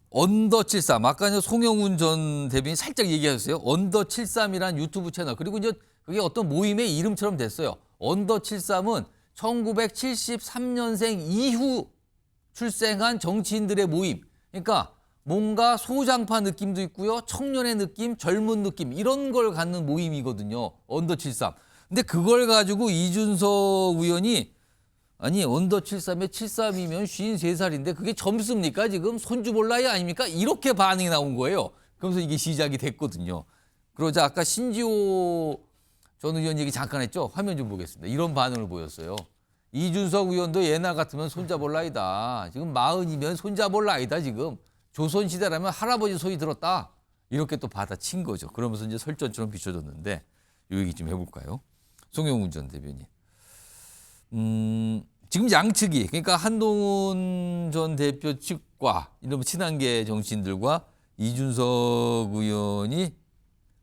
언더 73, 아까 이제 송영훈 전 대변인 살짝 얘기하셨어요. 언더 73이란 유튜브 채널. 그리고 이제 그게 어떤 모임의 이름처럼 됐어요. 언더 73은 1973년생 이후 출생한 정치인들의 모임. 그러니까 뭔가 소장파 느낌도 있고요. 청년의 느낌, 젊은 느낌 이런 걸 갖는 모임이거든요. 언더 73. 근데 그걸 가지고 이준석 의원이 아니 언더 73에 73이면 53살인데 그게 젊습니까? 지금 손주 볼 나이 아닙니까? 이렇게 반응이 나온 거예요. 그러면서 이게 시작이 됐거든요. 그러자 아까 신지호 전 의원 얘기 잠깐 했죠. 화면 좀 보겠습니다. 이런 반응을 보였어요. 이준석 의원도 옛날 같으면 손자볼 나이다. 지금 40이면 손자볼 나이다 지금. 조선시대라면 할아버지 소리 들었다. 이렇게 또 받아친 거죠. 그러면서 이제 설전처럼 비춰졌는데 이 얘기 좀 해볼까요? 송영훈 전 대변인. 지금 양측이 그러니까 한동훈 전 대표 측과 이런 친한계 정치인들과 이준석 의원이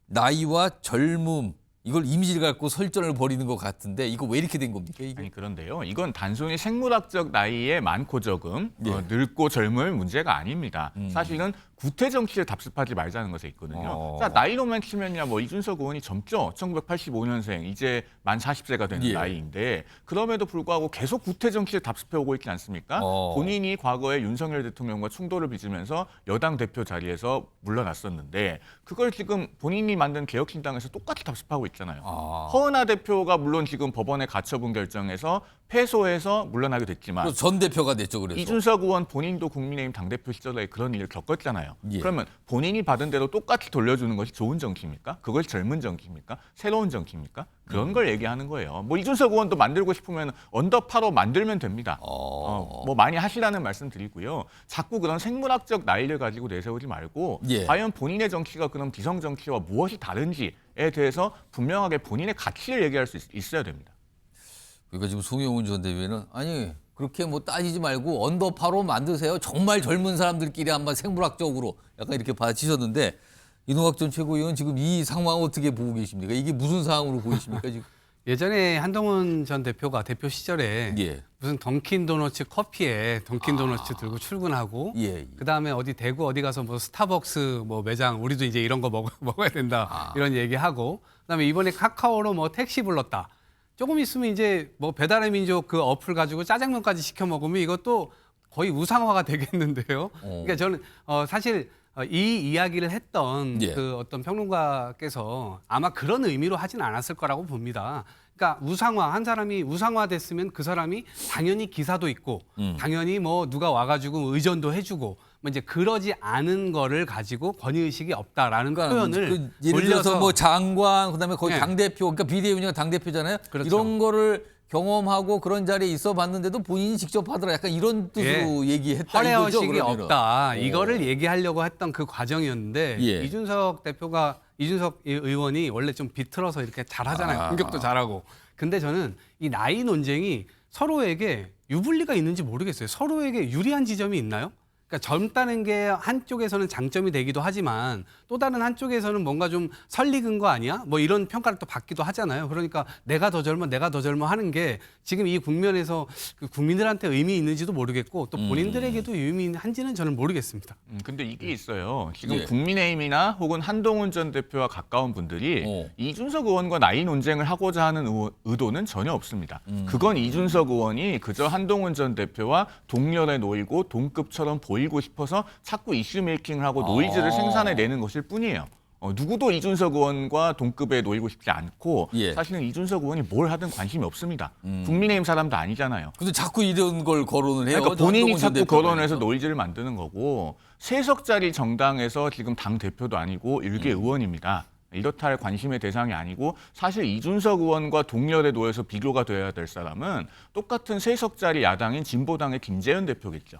나이와 젊음 이걸 이미지를 갖고 설전을 벌이는 것 같은데 이거 왜 이렇게 된 겁니까? 이게? 아니 그런데요. 이건 단순히 생물학적 나이의 많고 적음, 늙고 젊을 문제가 아닙니다. 사실은 구태 정치에 답습하지 말자는 것에 있거든요. 자, 나이로만 치면야 뭐 이준석 의원이 젊죠. 1985년생, 이제 만 40세가 되는 나이인데 그럼에도 불구하고 계속 구태 정치에 답습해 오고 있지 않습니까? 본인이 과거에 윤석열 대통령과 충돌을 빚으면서 여당 대표 자리에서 물러났었는데 그걸 지금 본인이 만든 개혁신당에서 똑같이 답습하고 있잖아요. 허은하 대표가 물론 지금 법원의 가처분 결정에서 패소해서 물러나게 됐지만 전 대표가 됐죠. 그래서 이준석 의원 본인도 국민의힘 당대표 시절에 그런 일을 겪었잖아요. 그러면 본인이 받은 대로 똑같이 돌려주는 것이 좋은 정치입니까? 그걸 젊은 정치입니까? 새로운 정치입니까? 그런 걸 얘기하는 거예요. 뭐 이준석 의원도 만들고 싶으면 언더파로 만들면 됩니다. 뭐 많이 하시라는 말씀 드리고요. 자꾸 그런 생물학적 나이를 가지고 내세우지 말고 과연 본인의 정치가 그런 비성 정치와 무엇이 다른지에 대해서 분명하게 본인의 가치를 얘기할 수 있어야 됩니다. 그러니까 지금 송영훈 전 대변인은 아니 그렇게 뭐 따지지 말고 언더파로 만드세요. 정말 젊은 사람들끼리 한번 생물학적으로 약간 이렇게 받아치셨는데 이동학 전 최고위원 지금 이 상황 어떻게 보고 계십니까? 이게 무슨 상황으로 보이십니까 지금? 예전에 한동훈 전 대표가 대표 시절에 무슨 던킨 도너츠 커피에 던킨 도너츠 들고 출근하고 그다음에 어디 대구 어디 가서 뭐 스타벅스 뭐 매장 우리도 이제 이런 거 먹어야 된다 이런 얘기하고 그다음에 이번에 카카오로 뭐 택시 불렀다. 조금 있으면 이제 뭐 배달의 민족 그 어플 가지고 짜장면까지 시켜 먹으면 이것도 거의 우상화가 되겠는데요. 그러니까 저는 사실 이 이야기를 했던 그 어떤 평론가께서 아마 그런 의미로 하진 않았을 거라고 봅니다. 그러니까 우상화, 한 사람이 우상화됐으면 그 사람이 당연히 기사도 있고 당연히 뭐 누가 와가지고 의전도 해주고 뭐 이제 그러지 않은 거를 가지고 권위의식이 없다라는 표현을 예를 들어서 뭐 장관 그다음에 거의 당대표 그러니까 비대위원장이 당대표잖아요. 그렇죠. 이런 거를 경험하고 그런 자리에 있어 봤는데도 본인이 직접 하더라. 약간 이런 뜻으로 얘기했다 이거죠. 허례의식이 없다. 이거를 얘기하려고 했던 그 과정이었는데 이준석 의원이 원래 좀 비틀어서 이렇게 잘하잖아요. 공격도 잘하고. 근데 저는 이 나이 논쟁이 서로에게 유불리가 있는지 모르겠어요. 서로에게 유리한 지점이 있나요? 그러니까 젊다는 게 한쪽에서는 장점이 되기도 하지만 또 다른 한쪽에서는 뭔가 좀 설익은 거 아니야? 뭐 이런 평가를 또 받기도 하잖아요. 그러니까 내가 더 젊어 하는 게 지금 이 국면에서 그 국민들한테 의미 있는지도 모르겠고 또 본인들에게도 의미한지는 저는 모르겠습니다. 근데 이게 있어요. 지금 국민의힘이나 혹은 한동훈 전 대표와 가까운 분들이 이준석 의원과 나이 논쟁을 하고자 하는 의도는 전혀 없습니다. 그건 이준석 의원이 그저 한동훈 전 대표와 동렬에 놓이고 동급처럼 보이고 싶어서 자꾸 이슈 메이킹을 하고 노이즈를 생산해내는 것일 뿐이에요. 누구도 이준석 의원과 동급에 놓이고 싶지 않고 사실은 이준석 의원이 뭘 하든 관심이 없습니다. 국민의힘 사람도 아니잖아요. 근데 자꾸 이런 걸 거론을 해요. 그러니까 본인이 자꾸 거론해서 노이즈를 만드는 거고 세석짜리 정당에서 지금 당 대표도 아니고 일개 의원입니다. 이렇다 할 관심의 대상이 아니고 사실 이준석 의원과 동렬에 놓여서 비교가 돼야 될 사람은 똑같은 세석짜리 야당인 진보당의 김재현 대표겠죠.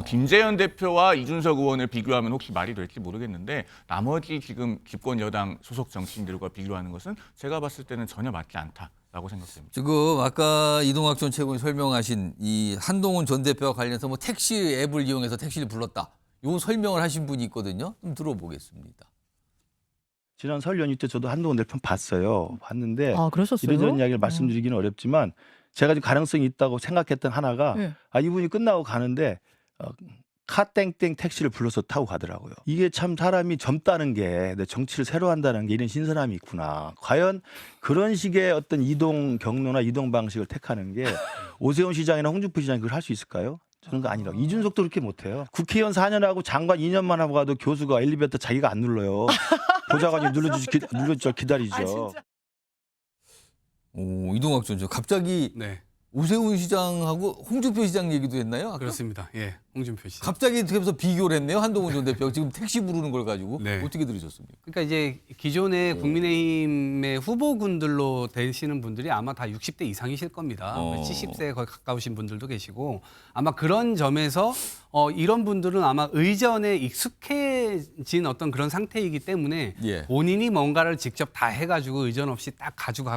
김재현 대표와 이준석 의원을 비교하면 혹시 말이 될지 모르겠는데 나머지 지금 집권 여당 소속 정치인들과 비교하는 것은 제가 봤을 때는 전혀 맞지 않다. 라고 생각됩니다. 지금 아까 이동학 전 최고위 설명하신 이 한동훈 전 대표와 관련해서 뭐 택시 앱을 이용해서 택시를 불렀다. 요 설명을 하신 분이 있거든요. 좀 들어보겠습니다. 지난 설 연휴 때 저도 한동훈 대표 봤어요. 봤는데 아, 그러셨어요? 이런저런 이야기를 말씀드리기는 어렵지만 제가 좀 가능성이 있다고 생각했던 하나가 네. 이분이 끝나고 가는데 카땡땡 택시를 불러서 타고 가더라고요. 이게 참 사람이 젊다는 게 정치를 새로 한다는 게 이런 신선함이 있구나. 과연 그런 식의 어떤 이동 경로나 이동 방식을 택하는 게 오세훈 시장이나 홍준표 시장이 그걸 할 수 있을까요? 저는 그거 아니라고. 이준석도 그렇게 못해요. 국회의원 4년하고 장관 2년만 하고 가도 교수가 엘리베이터 자기가 안 눌러요. 보좌관이 눌러줄 기다리죠. 오, 이동학 전 갑자기 오세훈 시장하고 홍준표 시장 얘기도 했나요? 아까? 그렇습니다. 예, 홍준표 시장. 갑자기 그래서 비교를 했네요. 한동훈 전 대표 지금 택시 부르는 걸 가지고 어떻게 들으셨습니까? 그러니까 이제 기존의 국민의힘의 후보군들로 되시는 분들이 아마 다 60대 이상이실 겁니다. 70세에 거의 가까우신 분들도 계시고 아마 그런 점에서 이런 분들은 아마 의전에 익숙해진 어떤 그런 상태이기 때문에 본인이 뭔가를 직접 다 해가지고 의전 없이 딱 가지고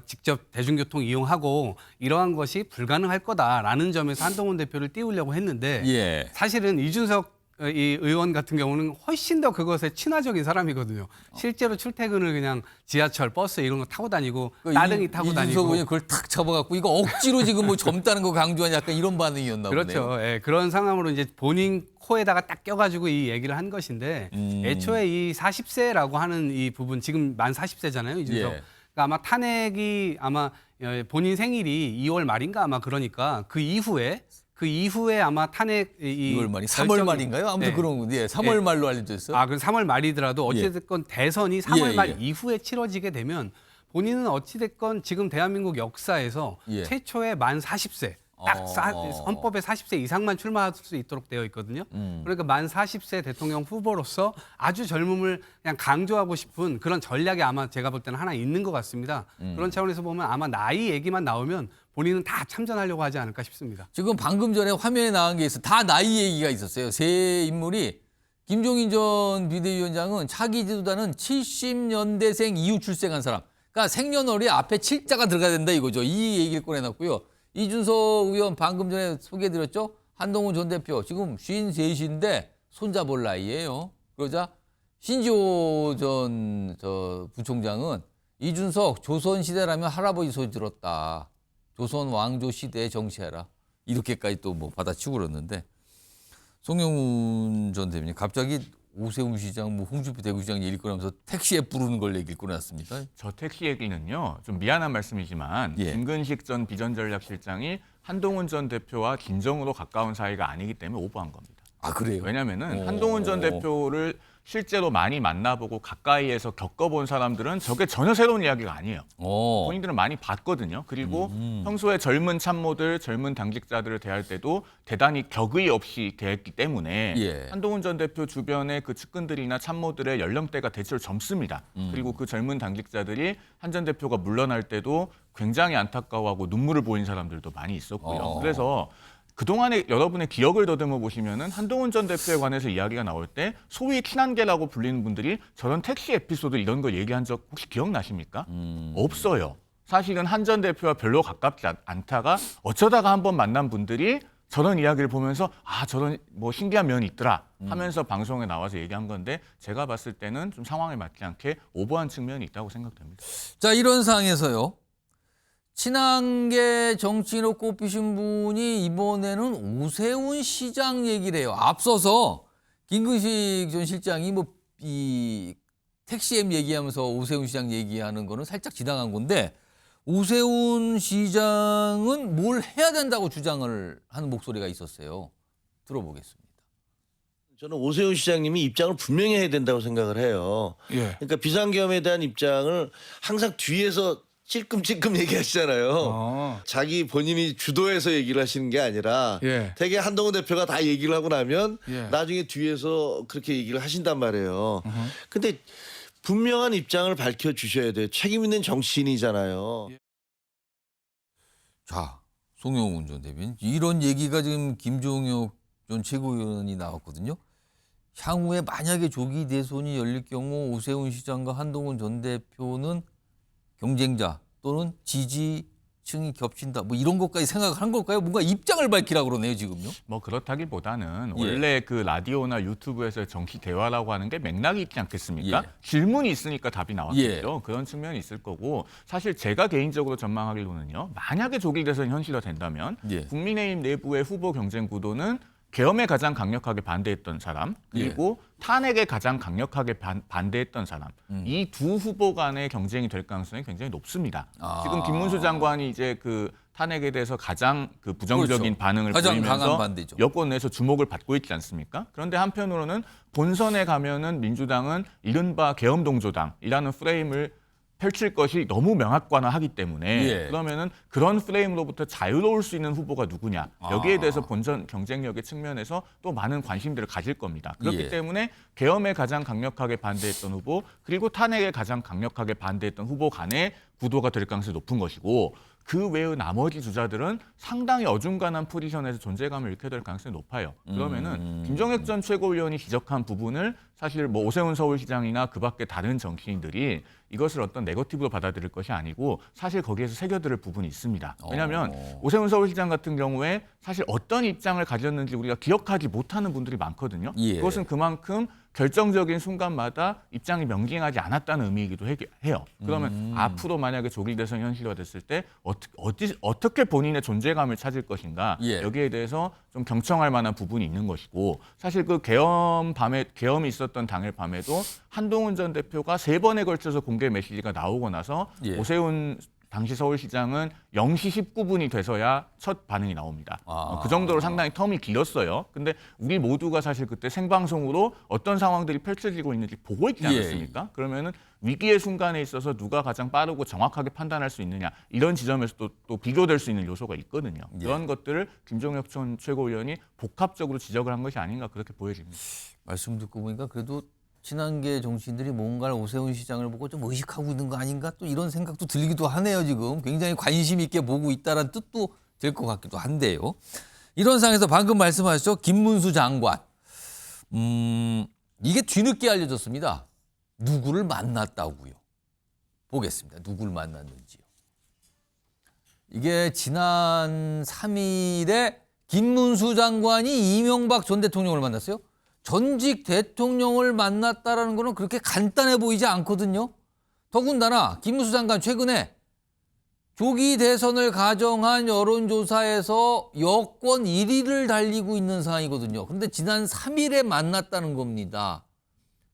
직접 대중교통 이용하고 이러한 것이 불가능할 거다라는 점에서 한동훈 대표를 띄우려고 했는데 사실은 이준석 이 의원 같은 경우는 훨씬 더 그것에 친화적인 사람이거든요. 실제로 출퇴근을 그냥 지하철, 버스 이런 거 타고 다니고 따릉이 타고 다니고. 이준석 의원이 그걸 탁 잡아갖고 이거 억지로 지금 뭐 젊다는 거 강조하는 약간 이런 반응이었나 보네요. 그렇죠. 예, 그런 상황으로 이제 본인 코에다가 딱 껴가지고 이 얘기를 한 것인데 애초에 이 40세라고 하는 이 부분 지금 만 40세잖아요. 이준석. 그러니까 아마 탄핵이 아마 본인 생일이 2월 말인가 아마 그러니까 그 이후에 아마 탄핵 2월 말이 3월 말인가요? 아무튼 그런 건데 3월 말로 알려져 있어요. 그럼 3월 말이더라도 어찌됐건 대선이 3월 말 이후에 치러지게 되면 본인은 어찌됐건 지금 대한민국 역사에서 최초의 만 40세 딱 헌법에 40세 이상만 출마할 수 있도록 되어 있거든요. 그러니까 만 40세 대통령 후보로서 아주 젊음을 그냥 강조하고 싶은 그런 전략이 아마 제가 볼 때는 하나 있는 것 같습니다. 그런 차원에서 보면 아마 나이 얘기만 나오면 본인은 다 참전하려고 하지 않을까 싶습니다. 지금 방금 전에 화면에 나온 게 있어. 다 나이 얘기가 있었어요. 세 인물이 김종인 전 비대위원장은 차기 지도자는 70년대생 이후 출생한 사람. 그러니까 생년월일 앞에 7자가 들어가야 된다 이거죠. 이 얘기를 꺼내놨고요. 이준석 의원 방금 전에 소개해드렸죠. 한동훈 전 대표 지금 53인데 손자볼 나이예요. 그러자 신지호 전 부총장은 이준석 조선시대라면 할아버지 소리 들었다. 조선 왕조 시대에 정치해라. 이렇게까지 또 뭐 받아치고 그러는데 송영훈 전 대표님 갑자기 오세훈 시장, 뭐 홍준표 대구시장 얘기를 꺼내면서 택시에 부르는 걸 얘기를 꺼내놨습니다. 저 택시 얘기는요. 좀 미안한 말씀이지만 김근식 전 비전전략실장이 한동훈 전 대표와 진정으로 가까운 사이가 아니기 때문에 오버한 겁니다. 아 그래요? 왜냐하면은 한동훈 전 대표를 실제로 많이 만나보고 가까이에서 겪어본 사람들은 저게 전혀 새로운 이야기가 아니에요. 본인들은 많이 봤거든요. 그리고 평소에 젊은 참모들, 젊은 당직자들을 대할 때도 대단히 격의 없이 대했기 때문에 한동훈 전 대표 주변의 그 측근들이나 참모들의 연령대가 대체로 젊습니다. 그리고 그 젊은 당직자들이 한 전 대표가 물러날 때도 굉장히 안타까워하고 눈물을 보인 사람들도 많이 있었고요. 그래서 그동안에 여러분의 기억을 더듬어 보시면은 한동훈 전 대표에 관해서 이야기가 나올 때 소위 친한계라고 불리는 분들이 저런 택시 에피소드 이런 거 얘기한 적 혹시 기억나십니까? 없어요. 사실은 한 전 대표와 별로 가깝지 않다가 어쩌다가 한번 만난 분들이 저런 이야기를 보면서 저런 뭐 신기한 면이 있더라 하면서 방송에 나와서 얘기한 건데 제가 봤을 때는 좀 상황에 맞지 않게 오버한 측면이 있다고 생각됩니다. 자, 이런 상황에서요. 친한계 정치인으로 꼽히신 분이 이번에는 오세훈 시장 얘기를 해요. 앞서서 김근식 전 실장이 이 택시앱 얘기하면서 오세훈 시장 얘기하는 거는 살짝 지나간 건데 오세훈 시장은 뭘 해야 된다고 주장을 하는 목소리가 있었어요. 들어보겠습니다. 저는 오세훈 시장님이 입장을 분명히 해야 된다고 생각을 해요. 그러니까 비상계엄에 대한 입장을 항상 뒤에서 찔끔찔끔 얘기하시잖아요. 자기 본인이 주도해서 얘기를 하시는 게 아니라 되게 한동훈 대표가 다 얘기를 하고 나면 나중에 뒤에서 그렇게 얘기를 하신단 말이에요. 근데 분명한 입장을 밝혀주셔야 돼요. 책임 있는 정치인이잖아요. 자, 송영훈 전 대변인. 이런 얘기가 지금 김종혁 전 최고위원이 나왔거든요. 향후에 만약에 조기 대선이 열릴 경우 오세훈 시장과 한동훈 전 대표는 경쟁자 또는 지지층이 겹친다. 뭐 이런 것까지 생각한 걸까요? 뭔가 입장을 밝히라고 그러네요, 지금요. 뭐 그렇다기보다는 예. 원래 그 라디오나 유튜브에서 정치 대화라고 하는 게 맥락이 있지 않겠습니까? 예. 질문이 있으니까 답이 나왔겠죠. 그런 측면이 있을 거고 사실 제가 개인적으로 전망하기로는요. 만약에 조기 대선이 현실화된다면 예. 국민의힘 내부의 후보 경쟁 구도는 계엄에 가장 강력하게 반대했던 사람 그리고 탄핵에 가장 강력하게 반대했던 사람 이 두 후보 간의 경쟁이 될 가능성이 굉장히 높습니다. 지금 김문수 장관이 이제 그 탄핵에 대해서 가장 그 부정적인 그렇죠. 반응을 가장 강한 보이면서 반대죠. 여권 내에서 주목을 받고 있지 않습니까? 그런데 한편으로는 본선에 가면은 민주당은 이른바 계엄동조당이라는 프레임을 펼칠 것이 너무 명확관화하기 때문에 예. 그러면은 그런 프레임으로부터 자유로울 수 있는 후보가 누구냐 여기에 대해서 본선 경쟁력의 측면에서 또 많은 관심들을 가질 겁니다. 그렇기 예. 때문에 계엄에 가장 강력하게 반대했던 후보 그리고 탄핵에 가장 강력하게 반대했던 후보 간의 구도가 될 가능성이 높은 것이고 그 외의 나머지 주자들은 상당히 어중간한 포지션에서 존재감을 잃게 될 가능성이 높아요. 그러면은 김종혁 전 최고위원이 지적한 부분을 사실 뭐 오세훈 서울시장이나 그 밖에 다른 정치인들이 이것을 어떤 네거티브로 받아들일 것이 아니고 사실 거기에서 새겨들을 부분이 있습니다. 왜냐하면 오세훈 서울시장 같은 경우에 사실 어떤 입장을 가졌는지 우리가 기억하지 못하는 분들이 많거든요. 예. 그것은 그만큼 결정적인 순간마다 입장이 명징하지 않았다는 의미이기도 해요. 그러면 앞으로 만약에 조기 대선이 현실화됐을 때 어떻게 본인의 존재감을 찾을 것인가 예. 여기에 대해서 좀 경청할 만한 부분이 있는 것이고 사실 그 계엄이 있었던 당일 밤에도 한동훈 전 대표가 3번에 걸쳐서 공개 메시지가 나오고 나서 예. 오세훈 당시 서울시장은 0시 19분이 돼서야 첫 반응이 나옵니다. 그 정도로 상당히 텀이 길었어요. 근데 우리 모두가 사실 그때 생방송으로 어떤 상황들이 펼쳐지고 있는지 보고 있지 않았습니까? 그러면은 위기의 순간에 있어서 누가 가장 빠르고 정확하게 판단할 수 있느냐 이런 지점에서 또 비교될 수 있는 요소가 있거든요. 그런 것들을 김종혁 전 최고위원이 복합적으로 지적을 한 것이 아닌가 그렇게 보여집니다. 말씀 듣고 보니까 그래도 친한계 정치인들이 뭔가를 오세훈 시장을 보고 좀 의식하고 있는 거 아닌가 또 이런 생각도 들기도 하네요. 지금 굉장히 관심 있게 보고 있다는 뜻도 될 것 같기도 한데요. 이런 상황에서 방금 말씀하셨죠. 김문수 장관. 이게 뒤늦게 알려졌습니다. 누구를 만났다고요. 보겠습니다. 누구를 만났는지요. 이게 지난 3일에 김문수 장관이 이명박 전 대통령을 만났어요. 전직 대통령을 만났다라는 거는 그렇게 간단해 보이지 않거든요. 더군다나 김문수 장관 최근에 조기 대선을 가정한 여론조사에서 여권 1위를 달리고 있는 상황이거든요. 그런데 지난 3일에 만났다는 겁니다.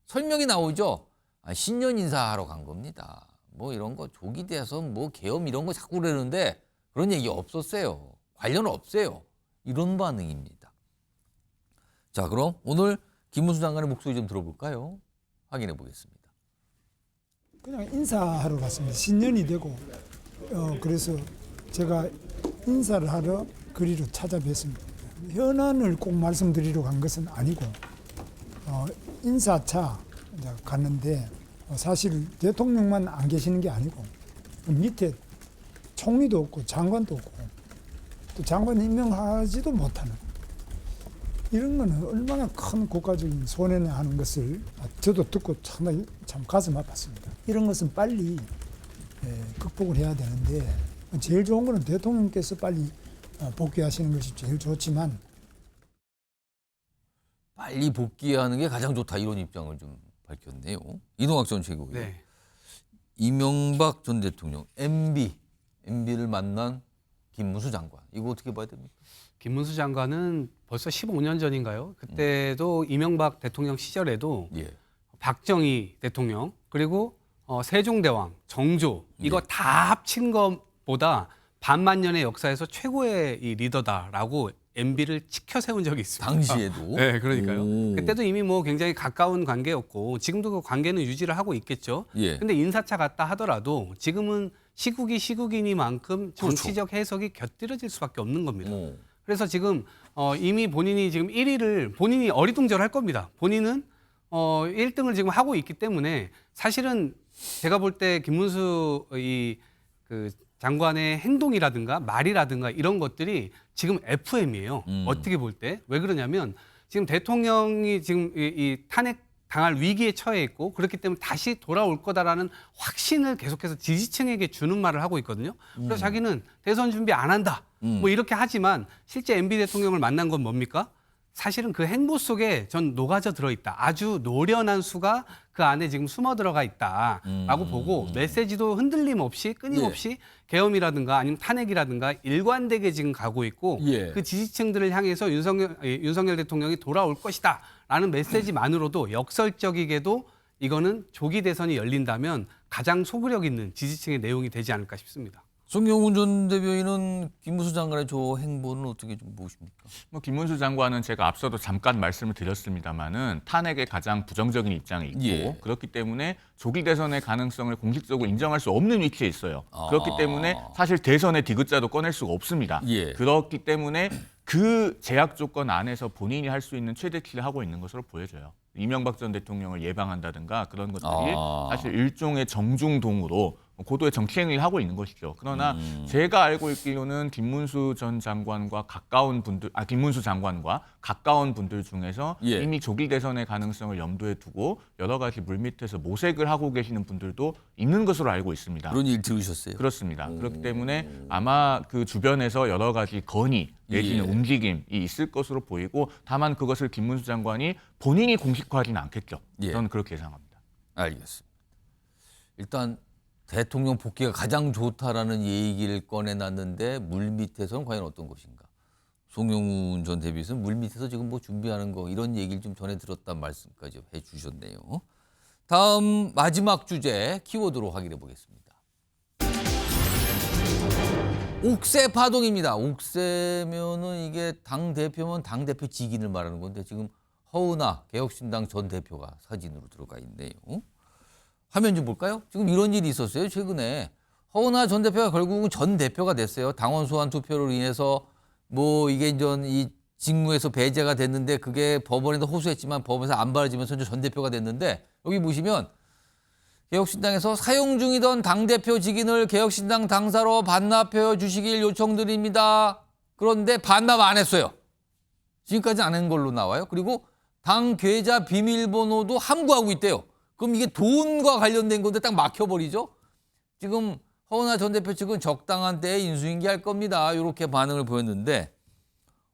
설명이 나오죠. 신년 인사하러 간 겁니다. 뭐 이런 거 조기 대선 뭐 계엄 이런 거 자꾸 그러는데 그런 얘기 없었어요. 관련 없어요. 이런 반응입니다. 자, 그럼 오늘 김문수 장관의 목소리 좀 들어볼까요? 확인해 보겠습니다. 그냥 인사하러 갔습니다. 신년이 되고 그래서 제가 인사를 하러 그리로 찾아뵀습니다. 현안을 꼭 말씀드리러 간 것은 아니고 인사차 이제 갔는데 사실 대통령만 안 계시는 게 아니고 밑에 총리도 없고 장관도 없고 또 장관 임명하지도 못하는 이런 거는 얼마나 큰 국가적인 손해냐 하는 것을 저도 듣고 상당히 참 가슴 아팠습니다. 이런 것은 빨리 극복을 해야 되는데 제일 좋은 거는 대통령께서 빨리 복귀하시는 것이 제일 좋지만 빨리 복귀하는 게 가장 좋다 이런 입장을 좀 밝혔네요. 이동학 전 최고위원. 네. 이명박 전 대통령 MB를 만난 김문수 장관. 이거 어떻게 봐야 됩니까? 김문수 장관은 벌써 15년 전인가요? 그때도 이명박 대통령 시절에도 박정희 대통령 그리고 세종대왕, 정조 이거 다 합친 것보다 반만년의 역사에서 최고의 이 리더다라고 MB를 치켜 세운 적이 있습니다. 당시에도? 네, 그러니까요. 그때도 이미 뭐 굉장히 가까운 관계였고 지금도 그 관계는 유지를 하고 있겠죠. 근데 인사차 갔다 하더라도 지금은 시국이니만큼 정치적 해석이 곁들여질 수밖에 없는 겁니다. 그래서 지금 이미 본인이 지금 1위를 본인이 어리둥절할 겁니다. 본인은 1등을 지금 하고 있기 때문에 사실은 제가 볼 때 김문수 그 장관의 행동이라든가 말이라든가 이런 것들이 지금 FM이에요. 어떻게 볼 때? 왜 그러냐면 지금 대통령이 지금 이 탄핵 당할 위기에 처해 있고 그렇기 때문에 다시 돌아올 거다라는 확신을 계속해서 지지층에게 주는 말을 하고 있거든요. 그래서 자기는 대선 준비 안 한다. 뭐 이렇게 하지만 실제 MB 대통령을 만난 건 뭡니까? 사실은 그 행보 속에 전 녹아져 들어있다. 아주 노련한 수가 그 안에 지금 숨어 들어가 있다라고 보고 메시지도 흔들림 없이 끊임없이 계엄이라든가 아니면 탄핵이라든가 일관되게 지금 가고 있고 그 지지층들을 향해서 윤석열 대통령이 돌아올 것이다라는 메시지만으로도 역설적이게도 이거는 조기 대선이 열린다면 가장 소구력 있는 지지층의 내용이 되지 않을까 싶습니다. 송영훈 전 대변인은 김문수 장관의 저 행보는 어떻게 좀 보십니까? 뭐 김문수 장관은 제가 앞서도 잠깐 말씀을 드렸습니다마는 탄핵에 가장 부정적인 입장에 있고 그렇기 때문에 조기 대선의 가능성을 공식적으로 인정할 수 없는 위치에 있어요. 그렇기 때문에 사실 대선의 디귿자도 꺼낼 수가 없습니다. 그렇기 때문에 그 제약 조건 안에서 본인이 할 수 있는 최대치를 하고 있는 것으로 보여져요. 이명박 전 대통령을 예방한다든가 그런 것들이 사실 일종의 정중동으로 고도의 정치 행위를 하고 있는 것이죠. 그러나 제가 알고 있기로는 김문수 전 장관과 가까운 분들, 김문수 장관과 가까운 분들 중에서 이미 조기 대선의 가능성을 염두에 두고 여러 가지 물밑에서 모색을 하고 계시는 분들도 있는 것으로 알고 있습니다. 그런 일 들으셨어요? 그렇습니다. 그렇기 때문에 아마 그 주변에서 여러 가지 건의 내지는 움직임이 있을 것으로 보이고 다만 그것을 김문수 장관이 본인이 공식화하지는 않겠죠. 저는 그렇게 예상합니다. 알겠습니다. 일단 대통령 복귀가 가장 좋다라는 얘기를 꺼내놨는데 물밑에서는 과연 어떤 것인가? 송영훈 전 대변인은 물밑에서 지금 뭐 준비하는 거 이런 얘기를 좀 전해 들었단 말씀까지 해주셨네요. 다음 마지막 주제 키워드로 확인해 보겠습니다. 옥새 파동입니다. 옥새면은 이게 당 대표면 당 대표 직인을 말하는 건데 지금 허은하 개혁신당 전 대표가 사진으로 들어가 있네요. 화면 좀 볼까요? 지금 이런 일이 있었어요. 최근에 허은하 전 대표가 결국은 전 대표가 됐어요. 당원 소환 투표로 인해서 뭐 이게 이 직무에서 배제가 됐는데 그게 법원에도 호소했지만 법원에서 안 받아지면서 전 대표가 됐는데 여기 보시면 개혁신당에서 사용 중이던 당대표 직인을 개혁신당 당사로 반납해 주시길 요청드립니다. 그런데 반납 안 했어요. 지금까지 안 한 걸로 나와요. 그리고 당 계좌 비밀번호도 함구하고 있대요. 그럼 이게 돈과 관련된 건데 딱 막혀버리죠. 지금 허은하 전 대표 측은 적당한 때에 인수인계할 겁니다. 이렇게 반응을 보였는데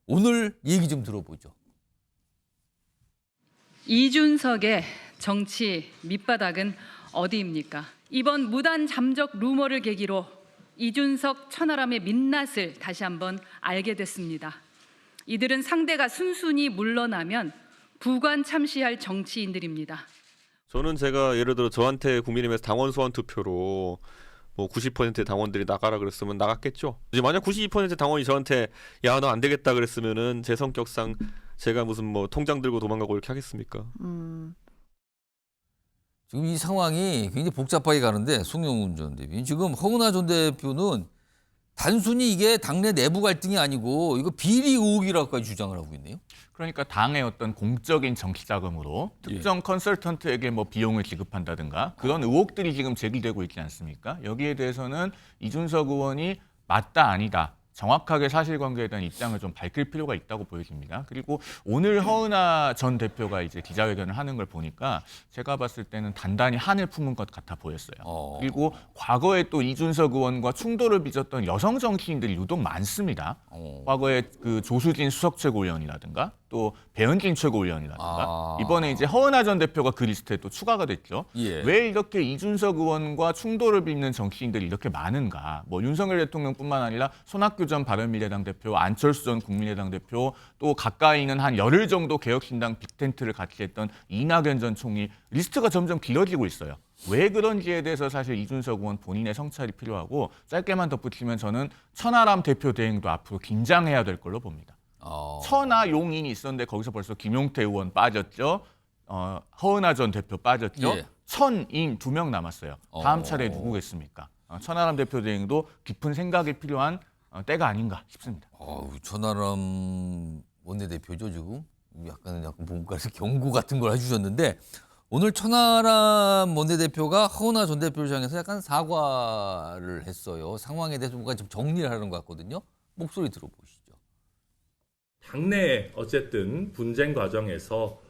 오늘 얘기 좀 들어보죠. 이준석의 정치 밑바닥은 어디입니까? 이번 무단 잠적 루머를 계기로 이준석 천하람의 민낯을 다시 한번 알게 됐습니다. 이들은 상대가 순순히 물러나면 부관 참시할 정치인들입니다. 저는 제가 예를 들어 저한테 국민의힘에서 당원 소환 투표로 뭐 90%의 당원들이 나가라 그랬으면 나갔겠죠. 이제 만약 92%의 당원이 저한테 야 너 안 되겠다 그랬으면은 제 성격상 제가 무슨 뭐 통장 들고 도망가고 이렇게 하겠습니까? 지금 이 상황이 굉장히 복잡하게 가는데 송영훈 전 대변인 지금 허은하 전 대표는 단순히 이게 당내 내부 갈등이 아니고 이거 비리 의혹이라고까지 주장을 하고 있네요. 그러니까 당의 어떤 공적인 정치 자금으로 특정 컨설턴트에게 뭐 비용을 지급한다든가 그런 의혹들이 지금 제기되고 있지 않습니까? 여기에 대해서는 이준석 의원이 맞다 아니다. 정확하게 사실관계에 대한 입장을 좀 밝힐 필요가 있다고 보여집니다. 그리고 오늘 허은하 전 대표가 이제 기자회견을 하는 걸 보니까 제가 봤을 때는 단단히 한을 품은 것 같아 보였어요. 그리고 과거에 또 이준석 의원과 충돌을 빚었던 여성 정치인들이 유독 많습니다. 과거에 그 조수진 수석 최고위원이라든가 또 배현진 최고위원이라든가 이번에 이제 허은하 전 대표가 그 리스트에 또 추가가 됐죠. 왜 이렇게 이준석 의원과 충돌을 빚는 정치인들이 이렇게 많은가? 뭐 윤석열 대통령뿐만 아니라 손학규 전 바른미래당 대표, 안철수 전 국민의당 대표, 또 가까이는 한 열흘 정도 개혁신당 빅텐트를 같이 했던 이낙연 전 총리 리스트가 점점 길어지고 있어요. 왜 그런지에 대해서 사실 이준석 의원 본인의 성찰이 필요하고 짧게만 덧붙이면 저는 천하람 대표 대행도 앞으로 긴장해야 될 걸로 봅니다. 천하 용인이 있었는데 거기서 벌써 김용태 의원 빠졌죠. 허은하 전 대표 빠졌죠. 천인 2명 남았어요. 다음 차례 누구겠습니까? 천하람 대표 대행도 깊은 생각이 필요한 때가 아닌가 싶습니다. 천하람 원내대표죠 지금. 약간 뭔가 경고 같은 걸 해주셨는데 오늘 천하람 원내대표가 허은하 전 대표를 향해서 약간 사과를 했어요. 상황에 대해서 뭔가 좀 정리를 하는 것 같거든요. 목소리 들어보시죠. 당내 어쨌든 분쟁 과정에서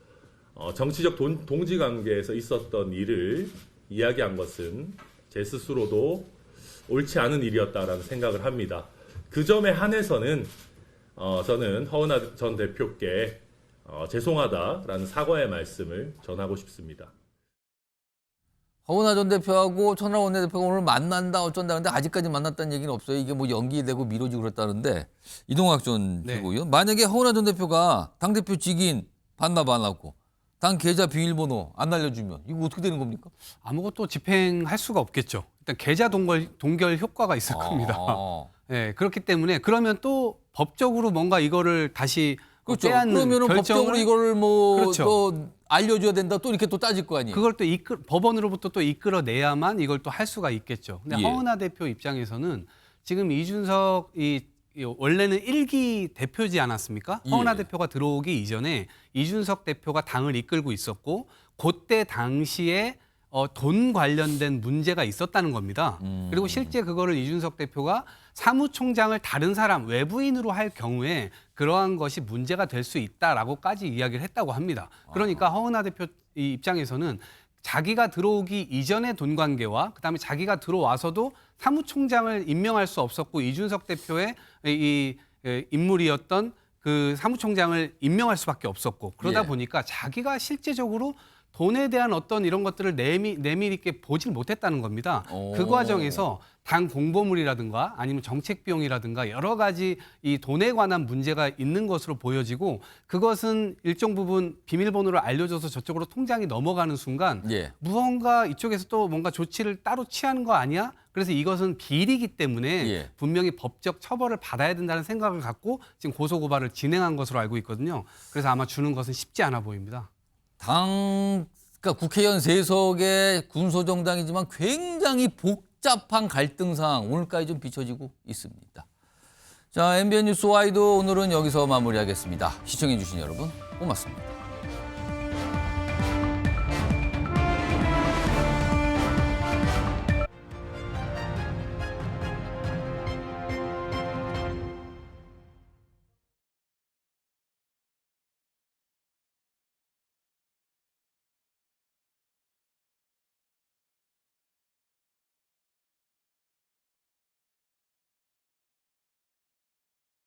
정치적 동지 관계에서 있었던 일을 이야기한 것은 제 스스로도 옳지 않은 일이었다라는 생각을 합니다. 그 점에 한해서는 저는 허은하 전 대표께 죄송하다라는 사과의 말씀을 전하고 싶습니다. 허은하 전 대표하고 천하람 원내대표가 오늘 만난다 어쩐다 근데 아직까지 만났다는 얘기는 없어요. 이게 뭐 연기되고 미뤄지고 그랬다는데 이동학 전 최고위원 만약에 허은하 전 대표가 당대표 직인 반납 안 하고 당 계좌 비밀번호 안 알려주면 이거 어떻게 되는 겁니까? 아무것도 집행할 수가 없겠죠. 일단 계좌 동결 효과가 있을 겁니다. 네, 그렇기 때문에 그러면 또 법적으로 뭔가 이거를 다시 그렇죠. 빼앗는 그러면은 법적으로 이거를 뭐 또 그렇죠. 알려줘야 된다 또 이렇게 또 따질 거 아니에요. 그걸 또 법원으로부터 또 이끌어내야만 이걸 또 할 수가 있겠죠. 근데 예. 허은하 대표 입장에서는 지금 이준석 원래는 1기 대표지 않았습니까? 예. 허은하 대표가 들어오기 이전에 이준석 대표가 당을 이끌고 있었고 그때 당시에 돈 관련된 문제가 있었다는 겁니다. 그리고 실제 그거를 이준석 대표가 사무총장을 다른 사람 외부인으로 할 경우에 그러한 것이 문제가 될 수 있다라고까지 이야기를 했다고 합니다. 그러니까 허은하 대표 입장에서는 자기가 들어오기 이전의 돈 관계와 그다음에 자기가 들어와서도 사무총장을 임명할 수 없었고 이준석 대표의 이 인물이었던 그 사무총장을 임명할 수밖에 없었고 그러다 예. 보니까 자기가 실제적으로 돈에 대한 어떤 이런 것들을 내밀 있게 보질 못했다는 겁니다. 그 과정에서 당 공보물이라든가 아니면 정책 비용이라든가 여러 가지 이 돈에 관한 문제가 있는 것으로 보여지고 그것은 일정 부분 비밀번호를 알려줘서 저쪽으로 통장이 넘어가는 순간 예. 무언가 이쪽에서 또 뭔가 조치를 따로 취하는 거 아니야? 그래서 이것은 비리이기 때문에 예. 분명히 법적 처벌을 받아야 된다는 생각을 갖고 지금 고소고발을 진행한 것으로 알고 있거든요. 그래서 아마 주는 것은 쉽지 않아 보입니다. 그러니까 국회의원 세석의 군소정당이지만 굉장히 복잡한 갈등 상황 오늘까지 좀 비춰지고 있습니다. 자, MBN 뉴스 와이드 오늘은 여기서 마무리하겠습니다. 시청해 주신 여러분 고맙습니다.